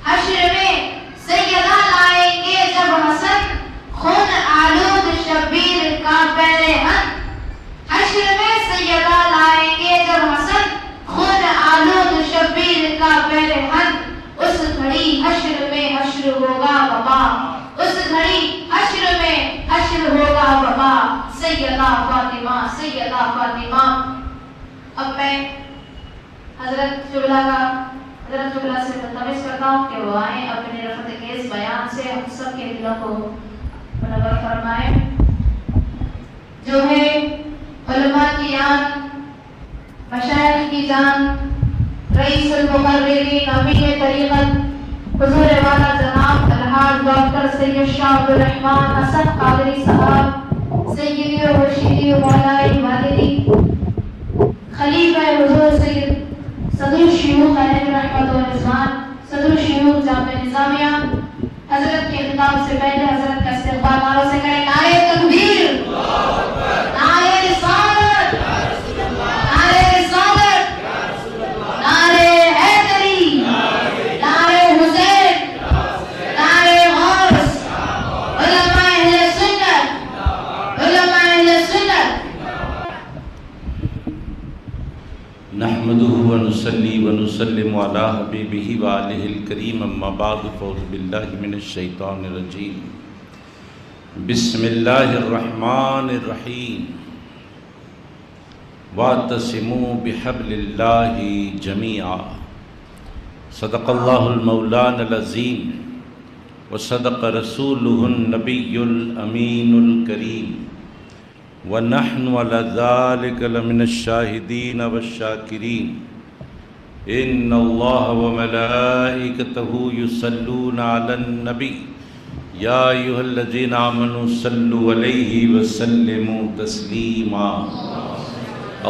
حشر میں سیدہ لائیں گے جب حسن خون آلود شبیر کا پیرہن، حشر میں سیدہ لائیں گے جب حسن خون آلود شبیر کا پیرہن، اس گھڑی حشر میں حشر ہوگا وبا، اس گھڑی حشر میں حشر ہوگا وبا، سیدہ فاطمہ سیدہ فاطمہ۔ اب میں حضرت قبلہ سے ملتمس کرتا ہوں کہ وہ آئیں اپنے رفت خیز بیان سے ہم سب کے دلوں کو منور فرمائیں۔ جو ہے علماء کی جان، مشائخ کی جان، رئیس المقررین امین طریقت حضور والا جناب الحاج ڈاکٹر سید شاہ عبدالرحمن حسن قادری صاحب، سیدی و مرشدی و مولائی والدی خلیفہ حضور سید صدر الشیوخ علیہ رحمت و رضوان، صدر الشیوخ جامعہ نظامیہ، حضرت کے خطاب سے پہلے حضرت کا استقبال نعروں سے کریں، نعرہ تکبیر، نعرہ رسالت، نعرہ رسالت، نعرہ حیدری، نعرہ حسین، نعرہ غوث، علماء اہل سنت، علماء اہل سنت۔ نحمده ونصلي ونسلم على حبيبه وآله الكريم اما بعد فاعوذ بالله من الشيطان الرجيم بسم الله الرحمن الرحيم واعتصموا بحبل الله جميعا صدق الله المولانا العظيم وصدق رسوله النبي الأمين الكريم وَنَحْنُ عَلَى ذَلِكَ لَمِنَ الشَّاهِدِينَ وَالشَّاكِرِينَ إِنَّ اللَّهَ وَمَلَائِكَتَهُ يُصَلُّونَ عَلَى النَّبِيِّ يَا أَيُّهَا الَّذِينَ آمَنُوا صَلُّوا عَلَيْهِ وَسَلِّمُوا تَسْلِيمًا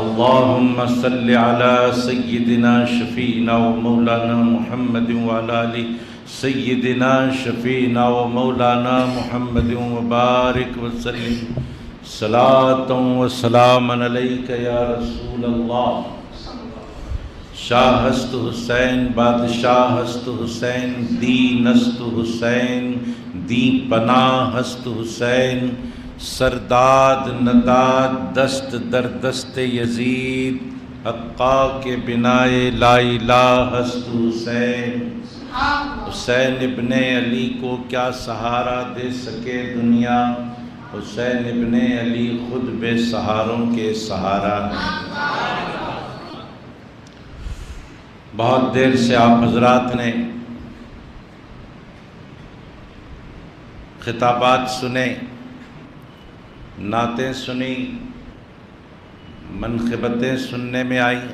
اللهم صل على سيدنا شفيعنا ومولانا محمد وعلى آل سيدنا شفيعنا ومولانا محمد وبارك وسلم صلاة وسلام علیک یا رسول اللہ۔ شاہ است حسین بادشاہ است حسین دین است حسین دی پناہ است حسین سرداد نداد دست در دست یزید حقا کے بنائے لا الہ است حسین۔ حسین ابن علی کو کیا سہارا دے سکے دنیا، حسین ابن علی خود بے سہاروں کے سہارا ہیں۔ بہت دیر سے آپ حضرات نے خطابات سنے، نعتیں سنی، منقبتیں سننے میں آئیں۔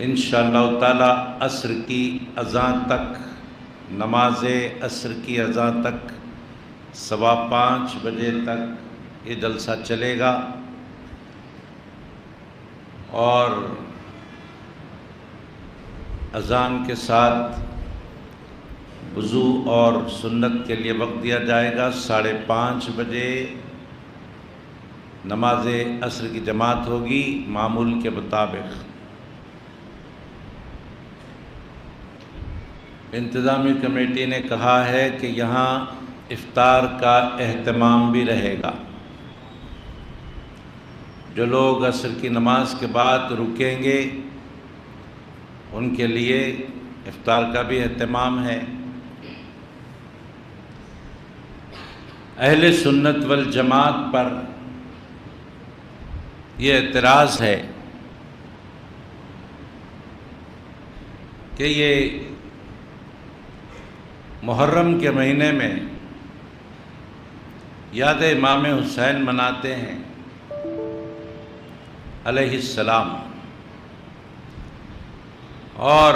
انشاءاللہ تعالی عصر کی اذان تک، نماز عصر کی اذان تک 5:15 بجے تک یہ جلسہ چلے گا، اور اذان کے ساتھ وضو اور سنت کے لیے وقت دیا جائے گا۔ 5:30 بجے نماز عصر کی جماعت ہوگی معمول کے مطابق۔ انتظامی کمیٹی نے کہا ہے کہ یہاں افطار کا اہتمام بھی رہے گا۔ جو لوگ عصر کی نماز کے بعد رکیں گے ان کے لیے افطار کا بھی اہتمام ہے۔ اہل سنت والجماعت پر یہ اعتراض ہے کہ یہ محرم کے مہینے میں یاد امام حسین مناتے ہیں علیہ السلام، اور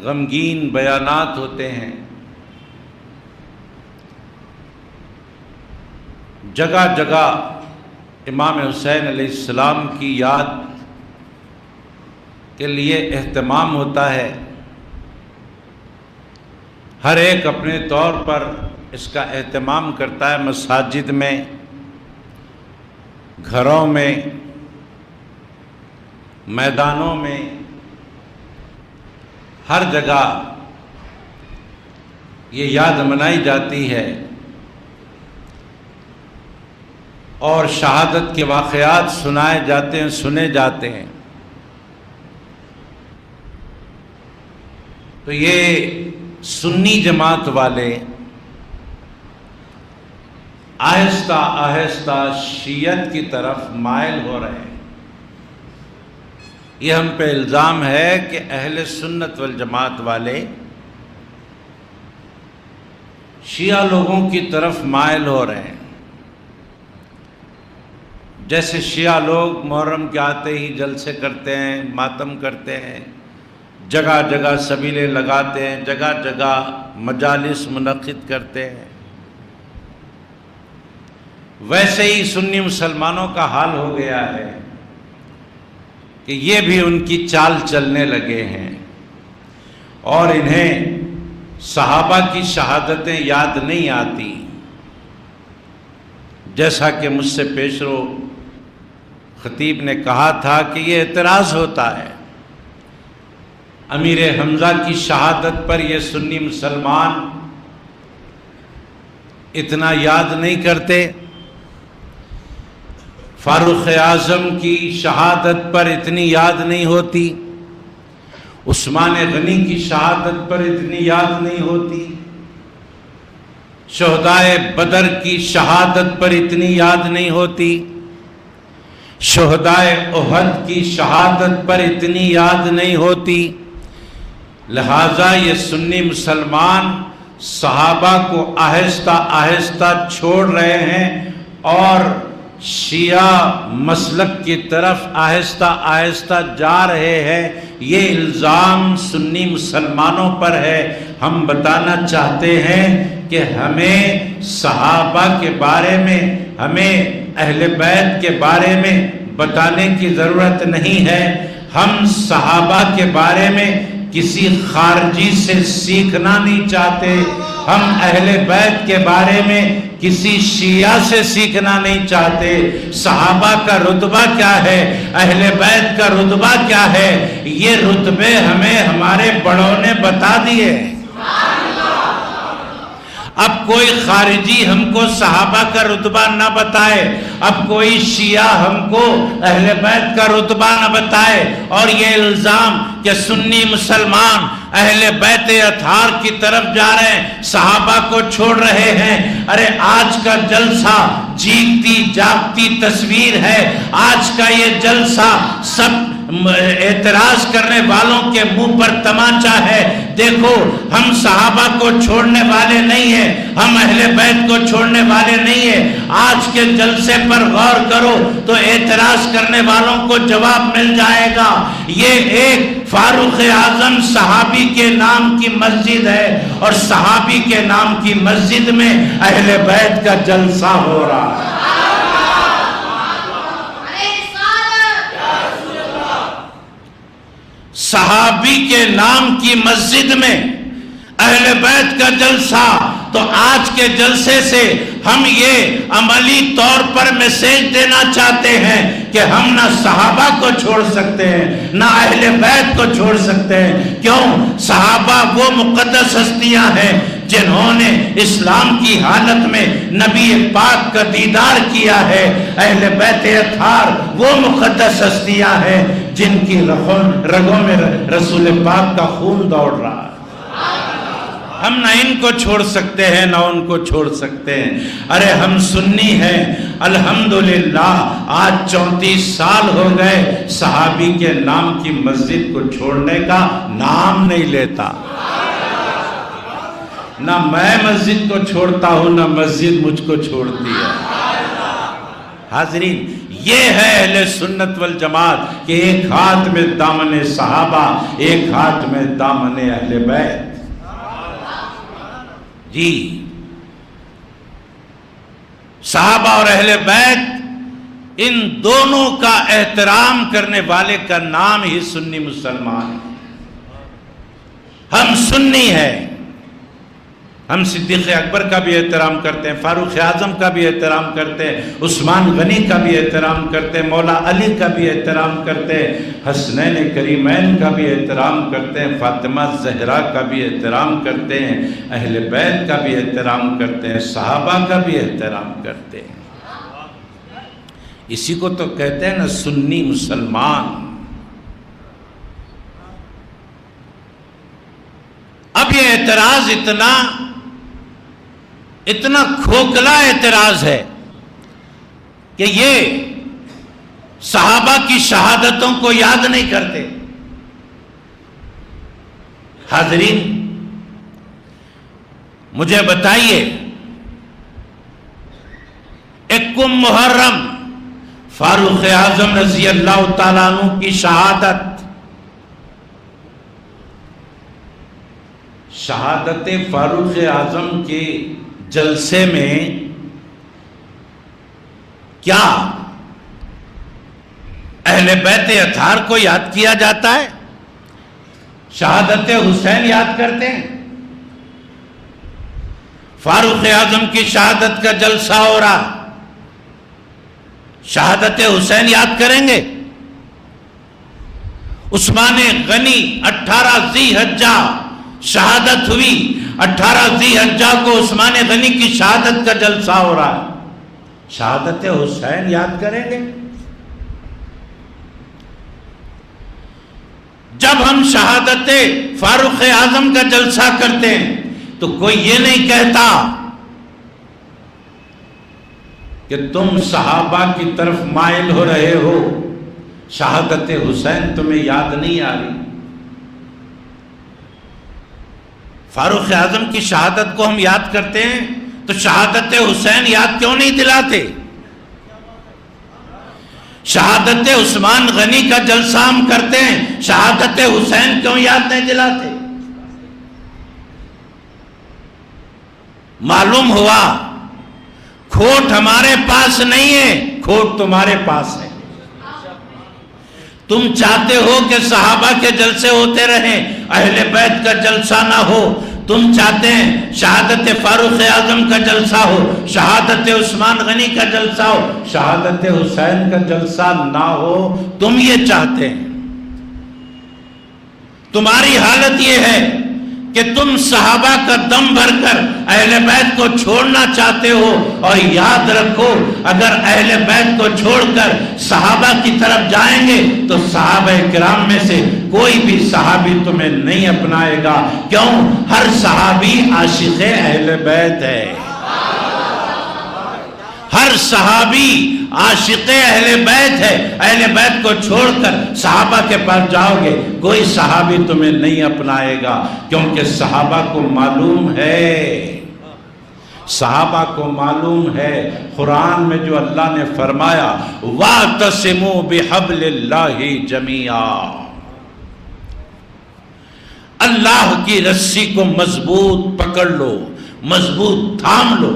غمگین بیانات ہوتے ہیں، جگہ جگہ امام حسین علیہ السلام کی یاد کے لیے اہتمام ہوتا ہے۔ ہر ایک اپنے طور پر اس کا اہتمام کرتا ہے، مساجد میں، گھروں میں، میدانوں میں، ہر جگہ یہ یاد منائی جاتی ہے اور شہادت کے واقعات سنائے جاتے ہیں، سنے جاتے ہیں، تو یہ سنی جماعت والے آہستہ آہستہ شیعت کی طرف مائل ہو رہے ہیں۔ یہ ہم پہ الزام ہے کہ اہل سنت والجماعت والے شیعہ لوگوں کی طرف مائل ہو رہے ہیں۔ جیسے شیعہ لوگ محرم کے آتے ہی جلسے کرتے ہیں، ماتم کرتے ہیں، جگہ جگہ سبیلیں لگاتے ہیں، جگہ جگہ مجالس منعقد کرتے ہیں، ویسے ہی سنی مسلمانوں کا حال ہو گیا ہے کہ یہ بھی ان کی چال چلنے لگے ہیں اور انہیں صحابہ کی شہادتیں یاد نہیں آتی۔ جیسا کہ مجھ سے پیشرو خطیب نے کہا تھا کہ یہ اعتراض ہوتا ہے، امیر حمزہ کی شہادت پر یہ سنی مسلمان اتنا یاد نہیں کرتے، فاروق اعظم کی شہادت پر اتنی یاد نہیں ہوتی، عثمان غنی کی شہادت پر اتنی یاد نہیں ہوتی، شہدائے بدر کی شہادت پر اتنی یاد نہیں ہوتی، شہدائے احد کی شہادت پر اتنی یاد نہیں ہوتی۔ لہٰذا یہ سنی مسلمان صحابہ کو آہستہ آہستہ چھوڑ رہے ہیں اور شیعہ مسلک کی طرف آہستہ آہستہ جا رہے ہیں۔ یہ الزام سنی مسلمانوں پر ہے۔ ہم بتانا چاہتے ہیں کہ ہمیں صحابہ کے بارے میں، ہمیں اہل بیت کے بارے میں بتانے کی ضرورت نہیں ہے۔ ہم صحابہ کے بارے میں کسی خارجی سے سیکھنا نہیں چاہتے، ہم اہل بیت کے بارے میں کسی شیعہ سے سیکھنا نہیں چاہتے۔ صحابہ کا رتبہ کیا ہے، اہل بیت کا رتبہ کیا ہے، یہ رتبے ہمیں ہمارے بڑوں نے بتا دیے۔ اب کوئی خارجی ہم کو صحابہ کا رتبہ نہ بتائے، اب کوئی شیعہ ہم کو اہل بیت کا رتبہ نہ بتائے، اور یہ الزام کہ سنی مسلمان اہل بیت اطہار کی طرف جا رہے ہیں، صحابہ کو چھوڑ رہے ہیں۔ ارے آج کا جلسہ جیگتی جاگتی تصویر ہے، آج کا یہ جلسہ سب اعتراض کرنے والوں کے منہ پر تماچا ہے۔ دیکھو ہم صحابہ کو چھوڑنے والے نہیں ہیں، ہم اہل بیت کو چھوڑنے والے نہیں ہیں۔ آج کے جلسے پر غور کرو تو اعتراض کرنے والوں کو جواب مل جائے گا۔ یہ ایک فاروق اعظم صحابی کے نام کی مسجد ہے اور صحابی کے نام کی مسجد میں اہل بیت کا جلسہ ہو رہا ہے۔ صحابی کے نام کی مسجد میں اہل بیت کا جلسہ، تو آج کے جلسے سے ہم یہ عملی طور پر میسیج دینا چاہتے ہیں کہ ہم نہ صحابہ کو چھوڑ سکتے ہیں نہ اہل بیت کو چھوڑ سکتے ہیں۔ کیوں؟ صحابہ وہ مقدس ہستیاں ہیں جنہوں نے اسلام کی حالت میں نبی پاک کا دیدار کیا ہے۔ اہل بیت اطہار وہ مقدس ہستیاں ہیں جن کی رگوں میں رسول پاک کا خون دوڑ رہا ہے۔ ہم نہ ان کو چھوڑ سکتے ہیں نہ ان کو چھوڑ سکتے ہیں۔ ارے ہم سنی ہیں، الحمدللہ آج 34 سال ہو گئے صحابی کے نام کی مسجد کو چھوڑنے کا نام نہیں لیتا۔ نہ میں مسجد کو چھوڑتا ہوں نہ مسجد مجھ کو چھوڑتی ہے۔ حاضرین، یہ ہے اہل سنت والجماعت کہ ایک ہاتھ میں دامن صحابہ، ایک ہاتھ میں دامن اہل بیت۔ جی، صحابہ اور اہل بیت ان دونوں کا احترام کرنے والے کا نام ہی سنی مسلمان ہے۔ ہم سنی ہیں، ہم صدیق اکبر کا بھی احترام کرتے ہیں، فاروق اعظم کا بھی احترام کرتے ہیں، عثمان غنی کا بھی احترام کرتے ہیں، مولا علی کا بھی احترام کرتے ہیں، حسنین کریمین کا بھی احترام کرتے ہیں، فاطمہ زہرا کا بھی احترام کرتے ہیں، اہل بیت کا بھی احترام کرتے ہیں، صحابہ کا بھی احترام کرتے ہیں۔ اسی کو تو کہتے ہیں نا سنی مسلمان۔ اب یہ اعتراض اتنا کھوکھلا اعتراض ہے کہ یہ صحابہ کی شہادتوں کو یاد نہیں کرتے۔ حاضرین، مجھے بتائیے، اکم محرم فاروق اعظم رضی اللہ تعالیٰ عنہ کی شہادت فاروق اعظم کے جلسے میں کیا اہل بیت اطہار کو یاد کیا جاتا ہے؟ شہادت حسین یاد کرتے ہیں؟ فاروق اعظم کی شہادت کا جلسہ ہو رہا، شہادت حسین یاد کریں گے؟ عثمان غنی 18 ذی الحجہ شہادت ہوئی، 18 ذی الحجہ کو عثمان غنی کی شہادت کا جلسہ ہو رہا ہے، شہادت حسین یاد کریں گے؟ جب ہم شہادت فاروق اعظم کا جلسہ کرتے ہیں تو کوئی یہ نہیں کہتا کہ تم صحابہ کی طرف مائل ہو رہے ہو، شہادت حسین تمہیں یاد نہیں آ رہی۔ فاروق اعظم کی شہادت کو ہم یاد کرتے ہیں تو شہادت حسین یاد کیوں نہیں دلاتے؟ شہادت عثمان غنی کا جلسہ ہم کرتے ہیں، شہادت حسین کیوں یاد نہیں دلاتے؟ معلوم ہوا کھوٹ ہمارے پاس نہیں ہے، کھوٹ تمہارے پاس ہے۔ تم چاہتے ہو کہ صحابہ کے جلسے ہوتے رہیں، اہل بیت کا جلسہ نہ ہو، تم چاہتے ہیں شہادت فاروق اعظم کا جلسہ ہو، شہادت عثمان غنی کا جلسہ ہو، شہادت حسین کا جلسہ نہ ہو، تم یہ چاہتے ہیں۔ تمہاری حالت یہ ہے کہ تم صحابہ کا دم بھر کر اہل بیت کو چھوڑنا چاہتے ہو، اور یاد رکھو اگر اہل بیت کو چھوڑ کر صحابہ کی طرف جائیں گے تو صحابہ کرام میں سے کوئی بھی صحابی تمہیں نہیں اپنائے گا۔ کیوں؟ ہر صحابی عاشق اہل بیت ہے، ہر صحابی عاشق اہل بیت ہے۔ اہل بیت کو چھوڑ کر صحابہ کے پاس جاؤ گے کوئی صحابی تمہیں نہیں اپنائے گا، کیونکہ صحابہ کو معلوم ہے، صحابہ کو معلوم ہے قرآن میں جو اللہ نے فرمایا وَاعْتَصِمُوا بِحَبْلِ اللَّهِ جَمِيعًا، اللہ کی رسی کو مضبوط پکڑ لو، مضبوط تھام لو۔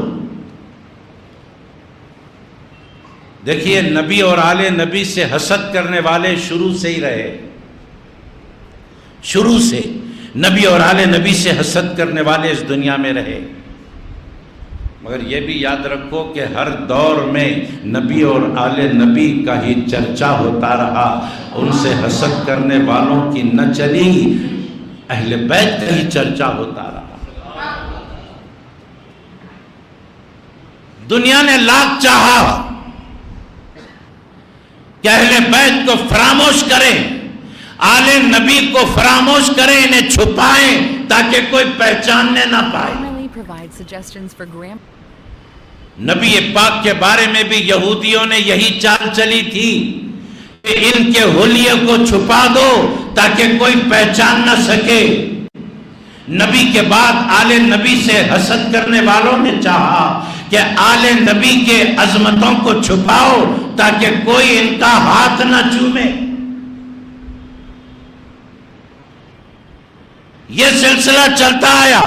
دیکھیے نبی اور آل نبی سے حسد کرنے والے شروع سے ہی رہے، شروع سے نبی اور آل نبی سے حسد کرنے والے اس دنیا میں رہے، مگر یہ بھی یاد رکھو کہ ہر دور میں نبی اور آل نبی کا ہی چرچا ہوتا رہا، ان سے حسد کرنے والوں کی نہ چلی، اہل بیت کا ہی چرچا ہوتا رہا۔ دنیا نے لاکھ چاہا کہ اہل بیت کو فراموش کریں، آل نبی کو فراموش کریں، انہیں چھپائیں تاکہ کوئی پہچاننے نہ پائے۔ نبی پاک کے بارے میں بھی یہودیوں نے یہی چال چلی تھی کہ ان کے حلیے کو چھپا دو تاکہ کوئی پہچان نہ سکے۔ نبی کے بعد آل نبی سے حسد کرنے والوں نے چاہا کہ آل نبی کے عظمتوں کو چھپاؤ تاکہ کوئی ان کا ہاتھ نہ چومے۔ یہ سلسلہ چلتا آیا،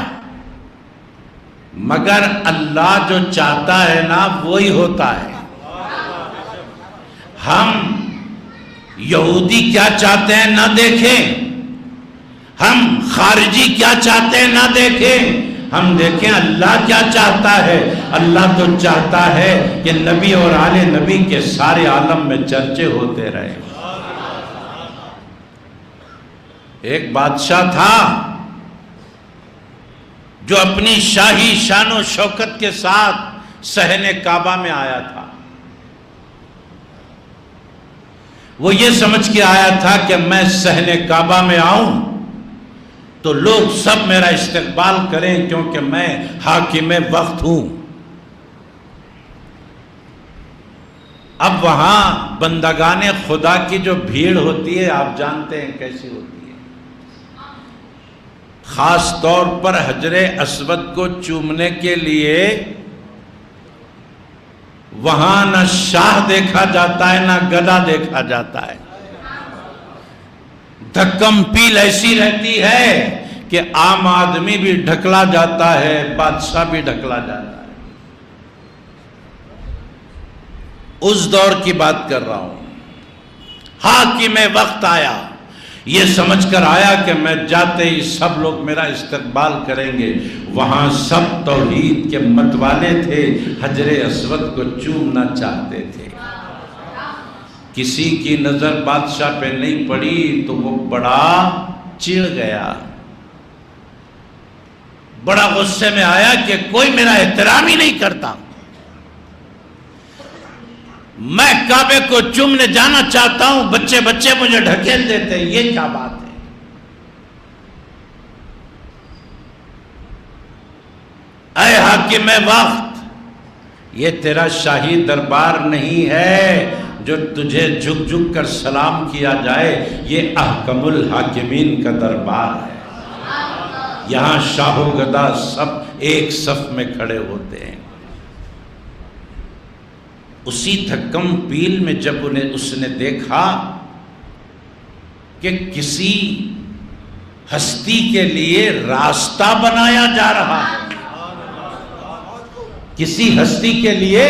مگر اللہ جو چاہتا ہے نا وہی ہوتا ہے۔ ہم یہودی کیا چاہتے ہیں نہ دیکھیں، ہم خارجی کیا چاہتے ہیں نہ دیکھیں، ہم دیکھیں اللہ کیا چاہتا ہے۔ اللہ تو چاہتا ہے کہ نبی اور آل نبی کے سارے عالم میں چرچے ہوتے رہے۔ ایک بادشاہ تھا جو اپنی شاہی شان و شوکت کے ساتھ صحن کعبہ میں آیا تھا۔ وہ یہ سمجھ کے آیا تھا کہ میں صحن کعبہ میں آؤں تو لوگ سب میرا استقبال کریں کیونکہ میں حاکم وقت ہوں۔ اب وہاں بندگان خدا کی جو بھیڑ ہوتی ہے آپ جانتے ہیں کیسی ہوتی ہے۔ خاص طور پر حجر اسود کو چومنے کے لیے وہاں نہ شاہ دیکھا جاتا ہے نہ گدا دیکھا جاتا ہے۔ دھکم پیل ایسی رہتی ہے کہ عام آدمی بھی ڈھکلا جاتا ہے، بادشاہ بھی ڈھکلا جاتا ہے۔ اس دور کی بات کر رہا ہوں۔ حاکم وقت آیا، یہ سمجھ کر آیا کہ میں جاتے ہی سب لوگ میرا استقبال کریں گے۔ وہاں سب توحید کے مت والے تھے، حجر اسود کو چومنا چاہتے تھے۔ کسی کی نظر بادشاہ پہ نہیں پڑی تو وہ بڑا چڑ گیا، بڑا غصے میں آیا کہ کوئی میرا احترام ہی نہیں کرتا۔ میں کعبے کو چومنے جانا چاہتا ہوں، بچے بچے مجھے ڈھکیل دیتے ہیں، یہ کیا بات ہے؟ اے حاکم وقت، یہ تیرا شاہی دربار نہیں ہے جو تجھے جھک جھک کر سلام کیا جائے، یہ احکم الحاکمین کا دربار ہے۔ یہاں شاہ و گدا سب ایک صف میں کھڑے ہوتے ہیں۔ اسی دھکم پیل میں جب اس نے دیکھا کہ کسی ہستی کے لیے راستہ بنایا جا رہا ہے، کسی ہستی کے لیے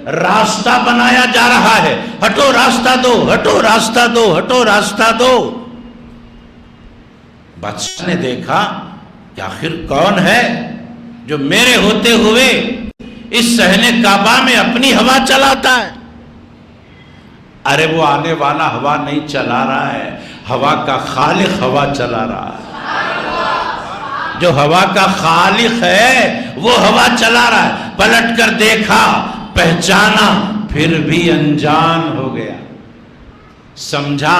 راستہ بنایا جا رہا ہے، ہٹو راستہ دو، ہٹو راستہ دو، ہٹو راستہ دو۔ بادشاہ نے دیکھا کہ آخر کون ہے جو میرے ہوتے ہوئے اس صحن کعبہ میں اپنی ہوا چلاتا ہے؟ ارے وہ آنے والا ہوا نہیں چلا رہا ہے، ہوا کا خالق ہوا چلا رہا ہے۔ جو ہوا کا خالق ہے وہ ہوا چلا رہا ہے۔ پلٹ کر دیکھا، پہچانا، پھر بھی انجان ہو گیا۔ سمجھا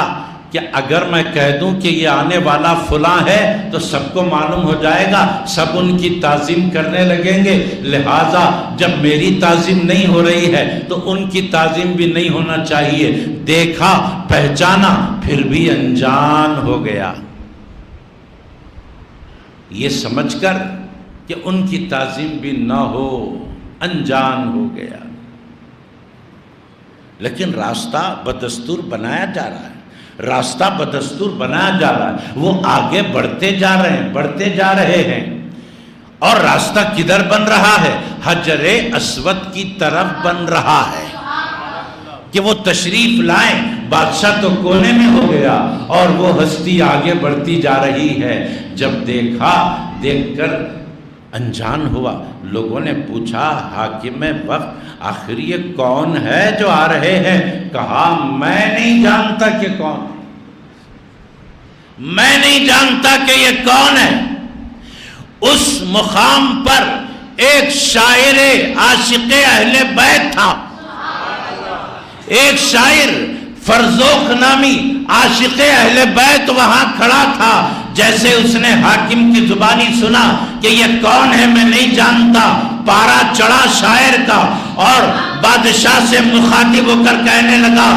کہ اگر میں کہہ دوں کہ یہ آنے والا فلاں ہے تو سب کو معلوم ہو جائے گا، سب ان کی تعظیم کرنے لگیں گے، لہٰذا جب میری تعظیم نہیں ہو رہی ہے تو ان کی تعظیم بھی نہیں ہونا چاہیے۔ دیکھا، پہچانا، پھر بھی انجان ہو گیا۔ یہ سمجھ کر کہ ان کی تعظیم بھی نہ ہو، انجان ہو گیا۔ لیکن راستہ بدستور بنایا جا رہا ہے، راستہ بدستور بنایا جا رہا ہے۔ وہ آگے بڑھتے جا رہے ہیں، بڑھتے جا رہے ہیں، اور راستہ کدھر بن رہا ہے؟ حجر اسود کی طرف بن رہا ہے کہ وہ تشریف لائیں۔ بادشاہ تو کونے میں ہو گیا اور وہ ہستی آگے بڑھتی جا رہی ہے۔ جب دیکھا، دیکھ کر انجان ہوا۔ لوگوں نے پوچھا، حاکم وقت آخر یہ کون ہے جو آ رہے ہیں؟ کہا، میں نہیں جانتا کہ کون ہے، میں نہیں جانتا کہ یہ کون ہے۔ اس مقام پر ایک شاعر عاشق اہل بیت تھا، ایک شاعر فرزوق نامی عاشق اہل بیت وہاں کھڑا تھا۔ جیسے اس نے حاکم کی زبانی سنا کہ یہ کون ہے میں نہیں جانتا، پارا چڑھا شاعر کا اور بادشاہ سے مخاطب ہو کر کہنے لگا،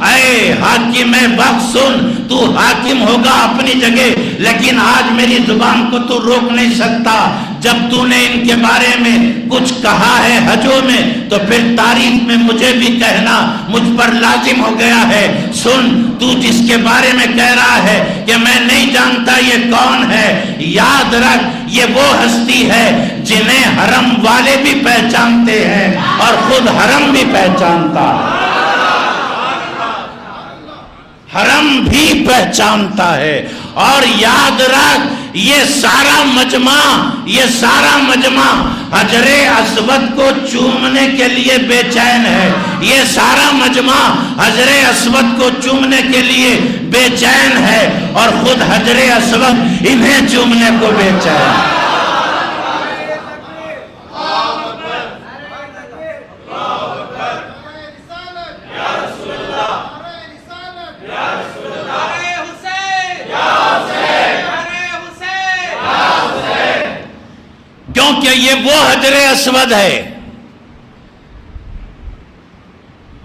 اے حاکم وقت سن، تو حاکم ہوگا اپنی جگہ، لیکن آج میری زبان کو تو روک نہیں سکتا۔ جب تو نے ان کے بارے میں کچھ کہا ہے حجوں میں تو پھر تاریخ میں مجھے بھی کہنا مجھ پر لازم ہو گیا ہے۔ سن، تو جس کے بارے میں کہہ رہا ہے کہ میں نہیں جانتا یہ کون ہے، یاد رکھ یہ وہ ہستی ہے جنہیں حرم والے بھی پہچانتے ہیں اور خود حرم بھی پہچانتا ہے، حرم بھی پہچانتا ہے۔ اور یاد رکھ یہ سارا مجمع حجر اسود کو چومنے کے لیے بے چین ہے، یہ سارا مجمع حجر اسود کو چومنے کے لیے بے چین ہے، اور خود حجر اسود انہیں چومنے کو بے چین ہے۔ کیونکہ یہ وہ حجر اسود ہے،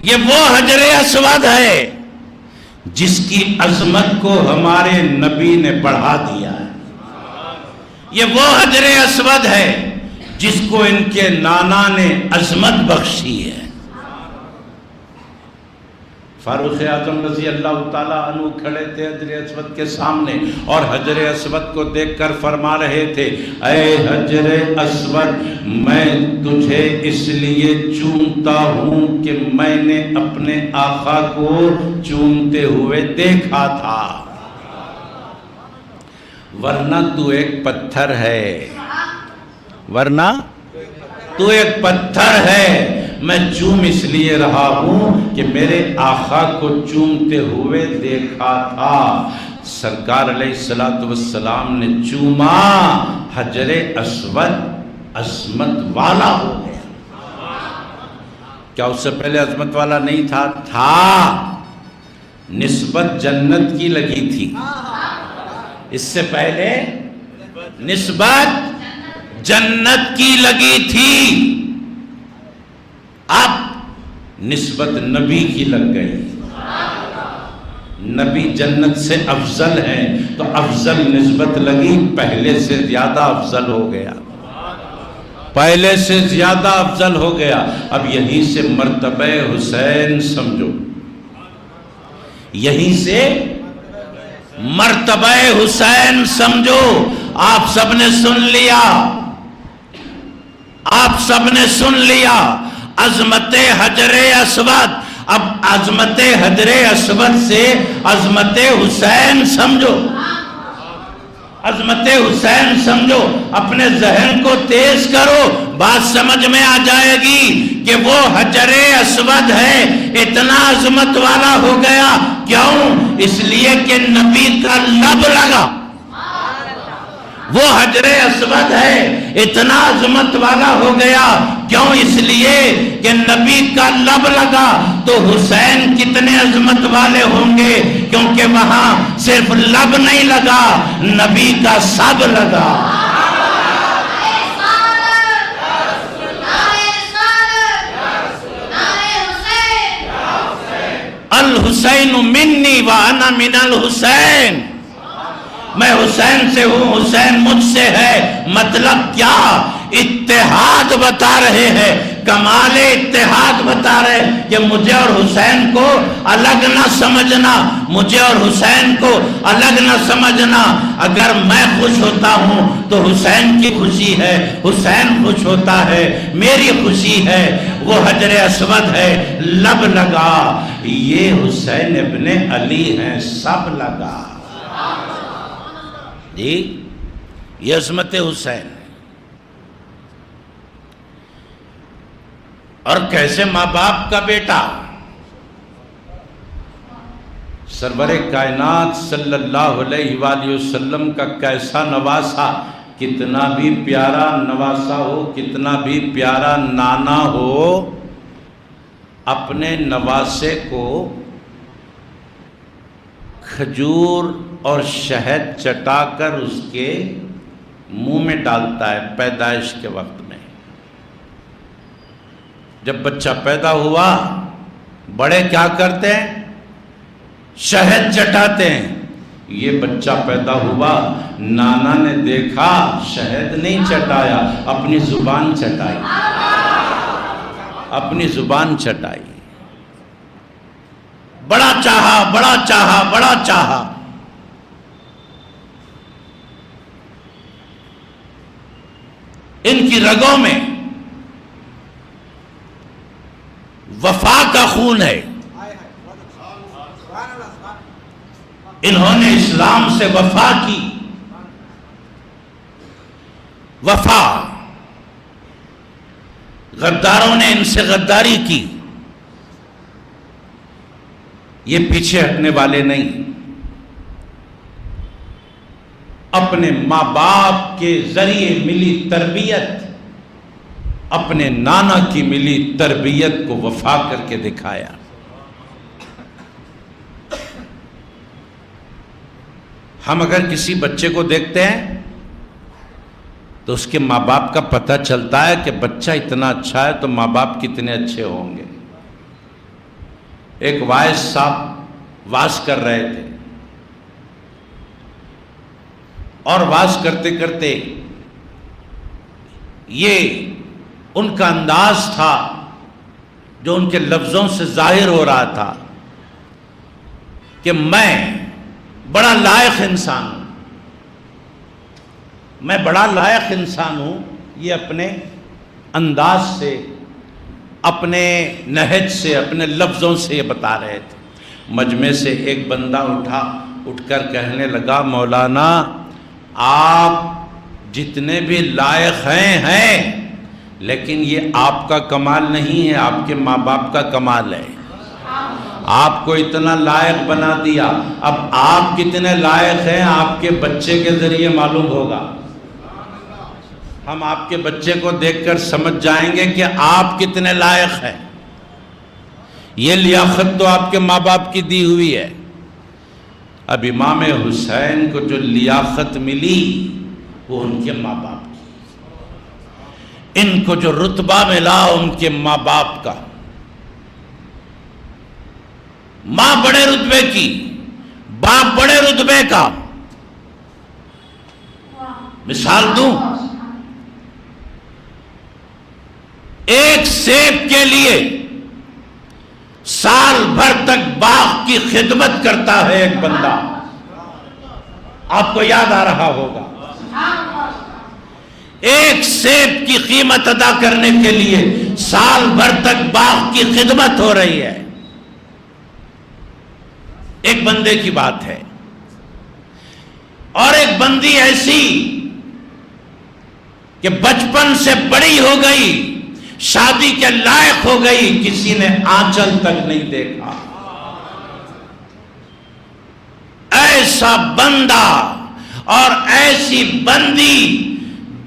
یہ وہ حجر اسود ہے جس کی عظمت کو ہمارے نبی نے بڑھا دیا ہے، یہ وہ حجر اسود ہے جس کو ان کے نانا نے عظمت بخشی ہے۔ فاروق اعظم رضی اللہ تعالیٰ عنہ کھڑے تھے حجر اسود کے سامنے اور حجر اسود کو دیکھ کر فرما رہے تھے، اے حجر اسود، میں تجھے اس لیے چومتا ہوں کہ میں نے اپنے آقا کو چومتے ہوئے دیکھا تھا، ورنہ تو ایک پتھر ہے، ورنہ تو ایک پتھر ہے، میں چوم اس لیے رہا ہوں کہ میرے آقا کو چومتے ہوئے دیکھا تھا۔ سرکار علیہ السلام نے چوما، حجر اسود عظمت والا ہو گیا۔ کیا اس سے پہلے عظمت والا نہیں تھا؟ تھا، نسبت جنت کی لگی تھی، اس سے پہلے نسبت جنت کی لگی تھی، اب نسبت نبی کی لگ گئی، نبی جنت سے افضل ہیں تو افضل نسبت لگی، پہلے سے زیادہ افضل ہو گیا، پہلے سے زیادہ افضل ہو گیا۔ اب یہیں سے مرتبہ حسین سمجھو، یہیں سے مرتبہ حسین سمجھو۔ آپ سب نے سن لیا، آپ سب نے سن لیا عظمت حجر اسود، اب عظمت حجر اسود سے عظمت حسین سمجھو، عظمت حسین سمجھو، اپنے ذہن کو تیز کرو، بات سمجھ میں آ جائے گی کہ وہ حجر اسود ہے، اتنا عظمت والا ہو گیا، کیوں؟ اس لیے کہ نبی کا لب لگا، وہ حجر اسود ہے، اتنا عظمت والا ہو گیا، کیوں؟ اس لیے کہ نبی کا لب لگا، تو حسین کتنے عظمت والے ہوں گے، کیونکہ وہاں صرف لب نہیں لگا، نبی کا سب لگا۔ الحسین منی وانا من الحسین، میں حسین سے ہوں، حسین مجھ سے ہے، مطلب کیا؟ اتحاد بتا رہے ہیں، کمال اتحاد بتا رہے ہیں کہ مجھے اور حسین کو الگ نہ سمجھنا، مجھے اور حسین کو الگ نہ سمجھنا، اگر میں خوش ہوتا ہوں تو حسین کی خوشی ہے، حسین خوش ہوتا ہے میری خوشی ہے، وہ حجر اسود ہے، لب لگا، یہ حسین ابن علی ہیں، سب لگا جی، یہ عظمت حسین ہے۔ اور کیسے ماں باپ کا بیٹا سرور کائنات صلی اللہ علیہ وآلہ وسلم کا کیسا نواسا، کتنا بھی پیارا نواسا ہو، کتنا بھی پیارا نانا ہو، اپنے نواسے کو کھجور اور شہد چٹا کر اس کے منہ میں ڈالتا ہے پیدائش کے وقت میں۔ جب بچہ پیدا ہوا، بڑے کیا کرتے ہیں؟ شہد چٹاتے ہیں۔ یہ بچہ پیدا ہوا، نانا نے دیکھا، شہد نہیں چٹایا، اپنی زبان چٹائی، اپنی زبان چٹائی، بڑا چاہا، بڑا چاہا، بڑا چاہا۔ ان کی رگوں میں وفا کا خون ہے، انہوں نے اسلام سے وفا کی، وفا، غداروں نے ان سے غداری کی، یہ پیچھے ہٹنے والے نہیں۔ اپنے ماں باپ کے ذریعے ملی تربیت، اپنے نانا کی ملی تربیت کو وفا کر کے دکھایا۔ ہم اگر کسی بچے کو دیکھتے ہیں تو اس کے ماں باپ کا پتہ چلتا ہے کہ بچہ اتنا اچھا ہے تو ماں باپ کتنے اچھے ہوں گے۔ ایک وائز صاحب واز کر رہے تھے، اور واز کرتے کرتے یہ ان کا انداز تھا جو ان کے لفظوں سے ظاہر ہو رہا تھا کہ میں بڑا لائق انسان ہوں، میں بڑا لائق انسان ہوں۔ یہ اپنے انداز سے، اپنے نہج سے، اپنے لفظوں سے یہ بتا رہے تھے۔ مجمع سے ایک بندہ اٹھ کر کہنے لگا، مولانا آپ جتنے بھی لائق ہیں لیکن یہ آپ کا کمال نہیں ہے، آپ کے ماں باپ کا کمال ہے۔ آپ کو اتنا لائق بنا دیا، اب آپ کتنے لائق ہیں آپ کے بچے کے ذریعے معلوم ہوگا۔ ہم آپ کے بچے کو دیکھ کر سمجھ جائیں گے کہ آپ کتنے لائق ہیں۔ یہ لیاقت تو آپ کے ماں باپ کی دی ہوئی ہے۔ اب امام حسین کو جو لیاقت ملی وہ ان کے ماں باپ کی، ان کو جو رتبہ ملا ان کے ماں باپ کا۔ ماں بڑے رتبے کی، باپ بڑے رتبے کا۔ مثال دوں، ایک سیب کے لیے سال بھر تک باغ کی خدمت کرتا ہے ایک بندہ، آپ کو یاد آ رہا ہوگا۔ ایک سیب کی قیمت ادا کرنے کے لیے سال بھر تک باغ کی خدمت ہو رہی ہے۔ ایک بندے کی بات ہے، اور ایک بندی ایسی کہ بچپن سے بڑی ہو گئی، شادی کے لائق ہو گئی، کسی نے آنچل تک نہیں دیکھا۔ ایسا بندہ اور ایسی بندی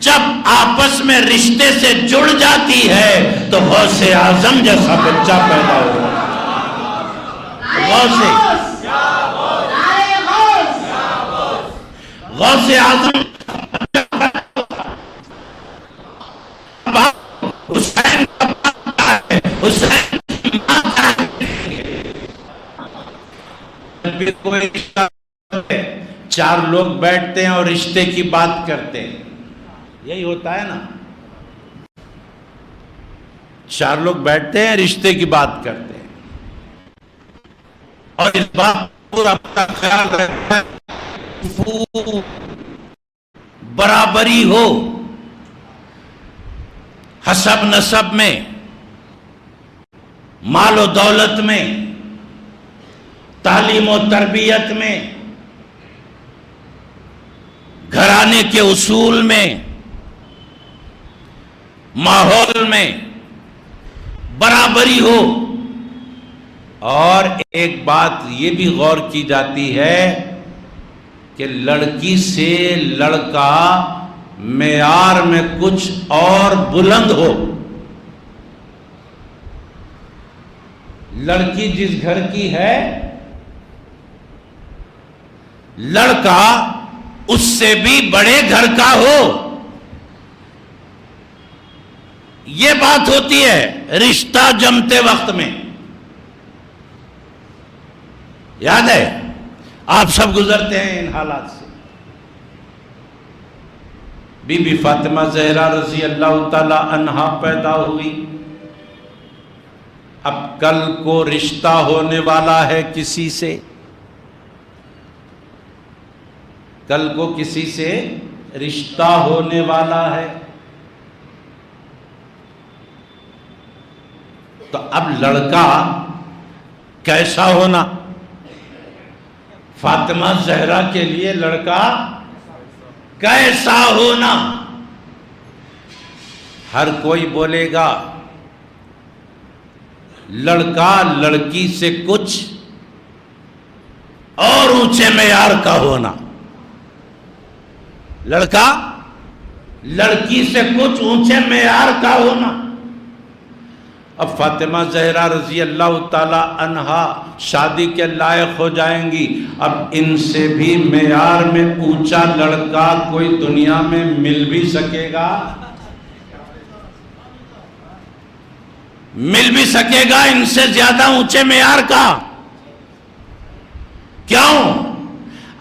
جب آپس میں رشتے سے جڑ جاتی ہے تو غوث اعظم جیسا بچہ پیدا ہوگا۔ غوث اعظم حسین کا پاتا ہے، حسین کی ماتا ہے۔ چار لوگ بیٹھتے ہیں اور رشتے کی بات کرتے ہیں، یہی ہوتا ہے نا۔ چار لوگ بیٹھتے ہیں، رشتے کی بات کرتے ہیں، اور اس بات پورا اپنا خیال رکھتا ہے برابری ہو، حسب نسب میں، مال و دولت میں، تعلیم و تربیت میں، گھرانے کے اصول میں، ماحول میں برابری ہو۔ اور ایک بات یہ بھی غور کی جاتی ہے کہ لڑکی سے لڑکا معیار میں کچھ اور بلند ہو۔ لڑکی جس گھر کی ہے، لڑکا اس سے بھی بڑے گھر کا ہو۔ یہ بات ہوتی ہے رشتہ جمتے وقت میں۔ یاد ہے، آپ سب گزرتے ہیں ان حالات سے۔ بی بی فاطمہ زہرا رضی اللہ تعالی عنہا پیدا ہوئی، اب کل کو رشتہ ہونے والا ہے کسی سے، کل کو کسی سے رشتہ ہونے والا ہے، تو اب لڑکا کیسا ہونا؟ فاطمہ زہرا کے لیے لڑکا کیسا ہونا؟ ہر کوئی بولے گا لڑکا لڑکی سے کچھ اور اونچے معیار کا ہونا، لڑکا لڑکی سے کچھ اونچے معیار کا ہونا۔ اب فاطمہ زہرا رضی اللہ تعالی عنہا شادی کے لائق ہو جائیں گی، اب ان سے بھی معیار میں اونچا لڑکا کوئی دنیا میں مل بھی سکے گا؟ مل بھی سکے گا ان سے زیادہ اونچے معیار کا؟ کیوں؟